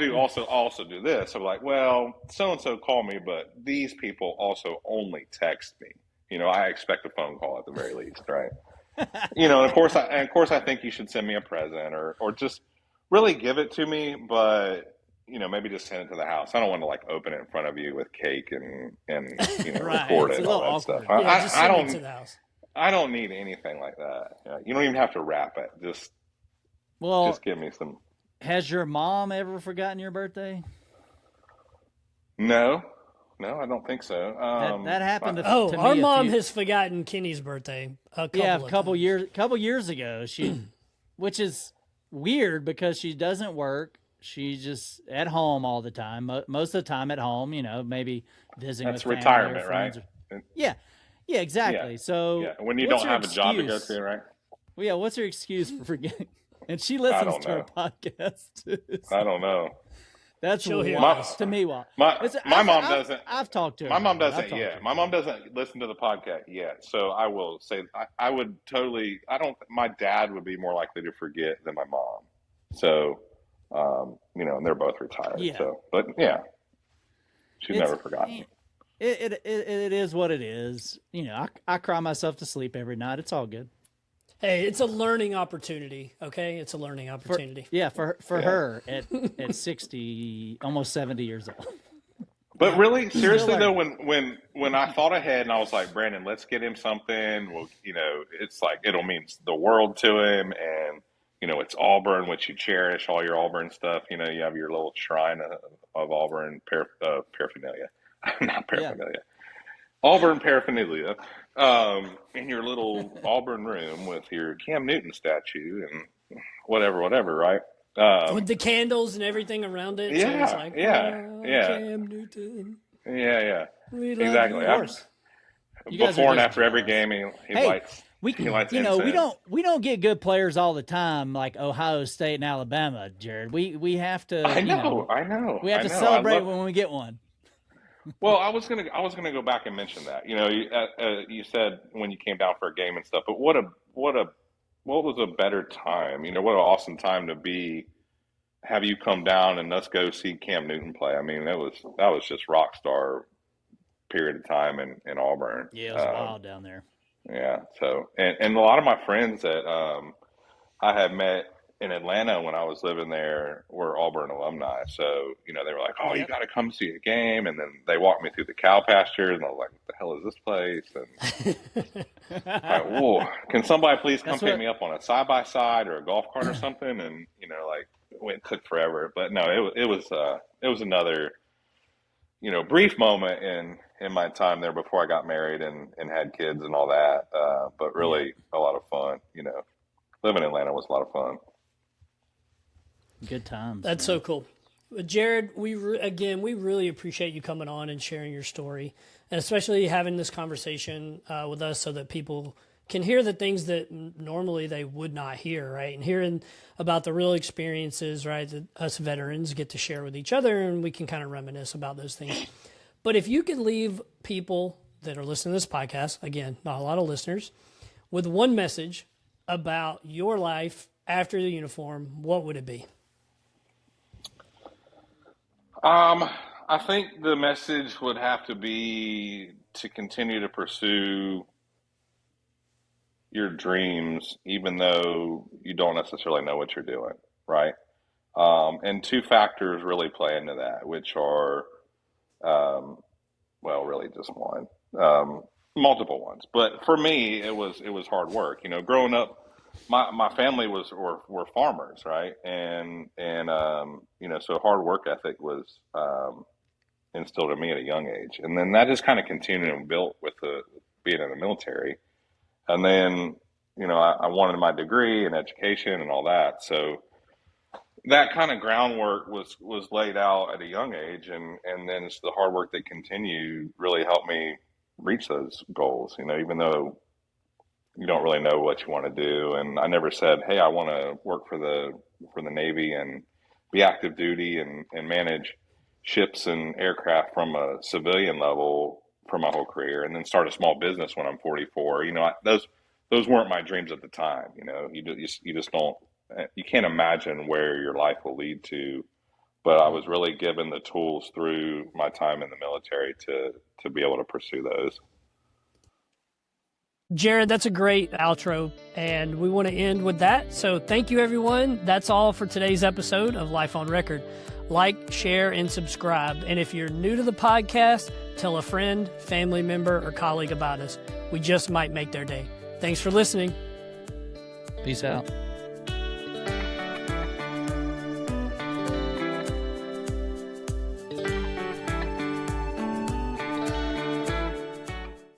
[SPEAKER 3] also do this. I'm like, well, so and so called me, but these people also only text me. I expect a phone call at the very least, right? And of course I think you should send me a present or just really give it to me, but maybe just send it to the house. I don't want to like open it in front of you with cake and
[SPEAKER 2] Right.
[SPEAKER 3] record
[SPEAKER 2] It's
[SPEAKER 3] it
[SPEAKER 2] a
[SPEAKER 3] and
[SPEAKER 2] little
[SPEAKER 3] all that stuff.
[SPEAKER 2] awkward.
[SPEAKER 1] Yeah, just
[SPEAKER 3] I
[SPEAKER 1] send it
[SPEAKER 3] don't
[SPEAKER 1] to the house.
[SPEAKER 3] I don't need anything like that. You don't even have to wrap it. Just
[SPEAKER 2] Well,
[SPEAKER 3] give me some.
[SPEAKER 2] has your mom ever forgotten your birthday?
[SPEAKER 3] No, no, I don't think so.
[SPEAKER 2] That happened
[SPEAKER 1] Oh,
[SPEAKER 2] to
[SPEAKER 1] our
[SPEAKER 2] me
[SPEAKER 1] mom has forgotten Kenny's birthday a couple of times.
[SPEAKER 2] couple years ago. Which is weird because she doesn't work. She's just at home all the time. Most of the time at home, maybe visiting with
[SPEAKER 3] That's
[SPEAKER 2] family or
[SPEAKER 3] retirement, right?
[SPEAKER 2] friends. Yeah, yeah,
[SPEAKER 3] Yeah,
[SPEAKER 2] exactly. So,
[SPEAKER 3] yeah. When you
[SPEAKER 2] what's
[SPEAKER 3] don't
[SPEAKER 2] her
[SPEAKER 3] have a job to go
[SPEAKER 2] excuse?
[SPEAKER 3] to, right?
[SPEAKER 2] Well, yeah, what's her excuse for forgetting? And she
[SPEAKER 3] I
[SPEAKER 2] listens
[SPEAKER 3] don't
[SPEAKER 2] to our
[SPEAKER 3] know.
[SPEAKER 2] podcast too.
[SPEAKER 3] I don't know.
[SPEAKER 2] That's
[SPEAKER 1] She'll hear
[SPEAKER 2] wild
[SPEAKER 1] this.
[SPEAKER 2] to me. Wild.
[SPEAKER 3] My mom doesn't.
[SPEAKER 2] I've talked to her.
[SPEAKER 3] My mom
[SPEAKER 2] about it. I've
[SPEAKER 3] doesn't
[SPEAKER 2] talked to
[SPEAKER 3] yet.
[SPEAKER 2] her
[SPEAKER 3] My mom
[SPEAKER 2] about it.
[SPEAKER 3] doesn't listen to the podcast yet. So I will say I would totally. I don't. My dad would be more likely to forget than my mom. So, and they're both retired.
[SPEAKER 2] Yeah,
[SPEAKER 3] So, but yeah, she's
[SPEAKER 2] it's
[SPEAKER 3] never forgotten.
[SPEAKER 2] it is what it is. I cry myself to sleep every night. It's all good.
[SPEAKER 1] Hey, it's a learning opportunity. Okay, it's a learning opportunity.
[SPEAKER 2] For
[SPEAKER 3] Yeah.
[SPEAKER 2] her at 60, almost 70 years old.
[SPEAKER 3] But really, seriously though,
[SPEAKER 2] learning.
[SPEAKER 3] when I thought ahead and I was like, Brandon, let's get him something. Well, it's like it'll mean the world to him, and it's Auburn, which you cherish all your Auburn stuff. You have your little shrine of Auburn paraphernalia, not
[SPEAKER 2] Yeah.
[SPEAKER 3] paraphernalia, Auburn paraphernalia, in your little Auburn room with your Cam Newton statue and whatever, right?
[SPEAKER 1] With the candles and everything around it, so it's like,
[SPEAKER 3] Yeah.
[SPEAKER 1] Cam Newton,
[SPEAKER 3] Yeah.
[SPEAKER 1] we love
[SPEAKER 3] Exactly.
[SPEAKER 1] you.
[SPEAKER 2] Of course. You guys are
[SPEAKER 3] Before and
[SPEAKER 2] just
[SPEAKER 3] after every
[SPEAKER 2] jealous.
[SPEAKER 3] game, he
[SPEAKER 2] Hey,
[SPEAKER 3] lights
[SPEAKER 2] we
[SPEAKER 3] incense.
[SPEAKER 2] we don't get good players all the time like Ohio State and Alabama, Jared. We have to
[SPEAKER 3] I
[SPEAKER 2] you know
[SPEAKER 3] know.
[SPEAKER 2] we have
[SPEAKER 3] I
[SPEAKER 2] to
[SPEAKER 3] know.
[SPEAKER 2] celebrate when we get one.
[SPEAKER 3] Well, I was gonna go back and mention that. You said when you came down for a game and stuff, but what was a better time? What an awesome time to have you come down and let's go see Cam Newton play. I mean, that was just rock star period of time in Auburn.
[SPEAKER 2] Yeah, it was wild down there.
[SPEAKER 3] Yeah. So, and a lot of my friends that I had met in Atlanta when I was living there were Auburn alumni. So, they were like, oh, you
[SPEAKER 2] Yep.
[SPEAKER 3] got to come see a game. And then they walked me through the cow pastures and I was like, what the hell is this place? And like, whoa, can somebody please come
[SPEAKER 2] That's
[SPEAKER 3] pick
[SPEAKER 2] what
[SPEAKER 3] me up on a side by side or a golf cart or something? And, it took forever, but no, it was another, brief moment in my time there before I got married and had kids and all that. But
[SPEAKER 2] yeah,
[SPEAKER 3] really a lot of fun, living in Atlanta was a lot of fun.
[SPEAKER 2] good times.
[SPEAKER 1] That's
[SPEAKER 2] man.
[SPEAKER 1] so cool. Jared, we really appreciate you coming on and sharing your story, and especially having this conversation with us so that people can hear the things that normally they would not hear, right? And hearing about the real experiences, right, that us veterans get to share with each other, and we can kind of reminisce about those things. But if you could leave people that are listening to this podcast, again, not a lot of listeners, with one message about your life after the uniform, what would it be?
[SPEAKER 3] I think the message would have to be to continue to pursue your dreams, even though you don't necessarily know what you're doing, right? And two factors really play into that, which are, um, well, really just one, multiple ones. But for me, it was hard work. Growing up, my family were farmers, right? And so hard work ethic was instilled in me at a young age, and then that just kind of continued and built with the being in the military. And then, I wanted my degree and education and all that. So that kind of groundwork was laid out at a young age, and then it's the hard work that continued really helped me reach those goals. Even though you don't really know what you want to do, and I never said, "Hey, I want to work for the Navy and be active duty and manage ships and aircraft from a civilian level for my whole career, and then start a small business when I'm 44. Those weren't my dreams at the time. You just don't, you can't imagine where your life will lead to. But I was really given the tools through my time in the military to be able to pursue those.
[SPEAKER 1] Jared, that's a great outro, and we want to end with that. So thank you, everyone. That's all for today's episode of Life on Record. Like, share, and subscribe. And if you're new to the podcast, tell a friend, family member, or colleague about us. We just might make their day. Thanks for listening.
[SPEAKER 2] Peace out.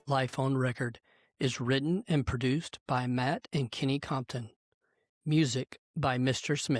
[SPEAKER 1] Life on Record is written and produced by Matt and Kenny Compton. Music by Mr. Smith.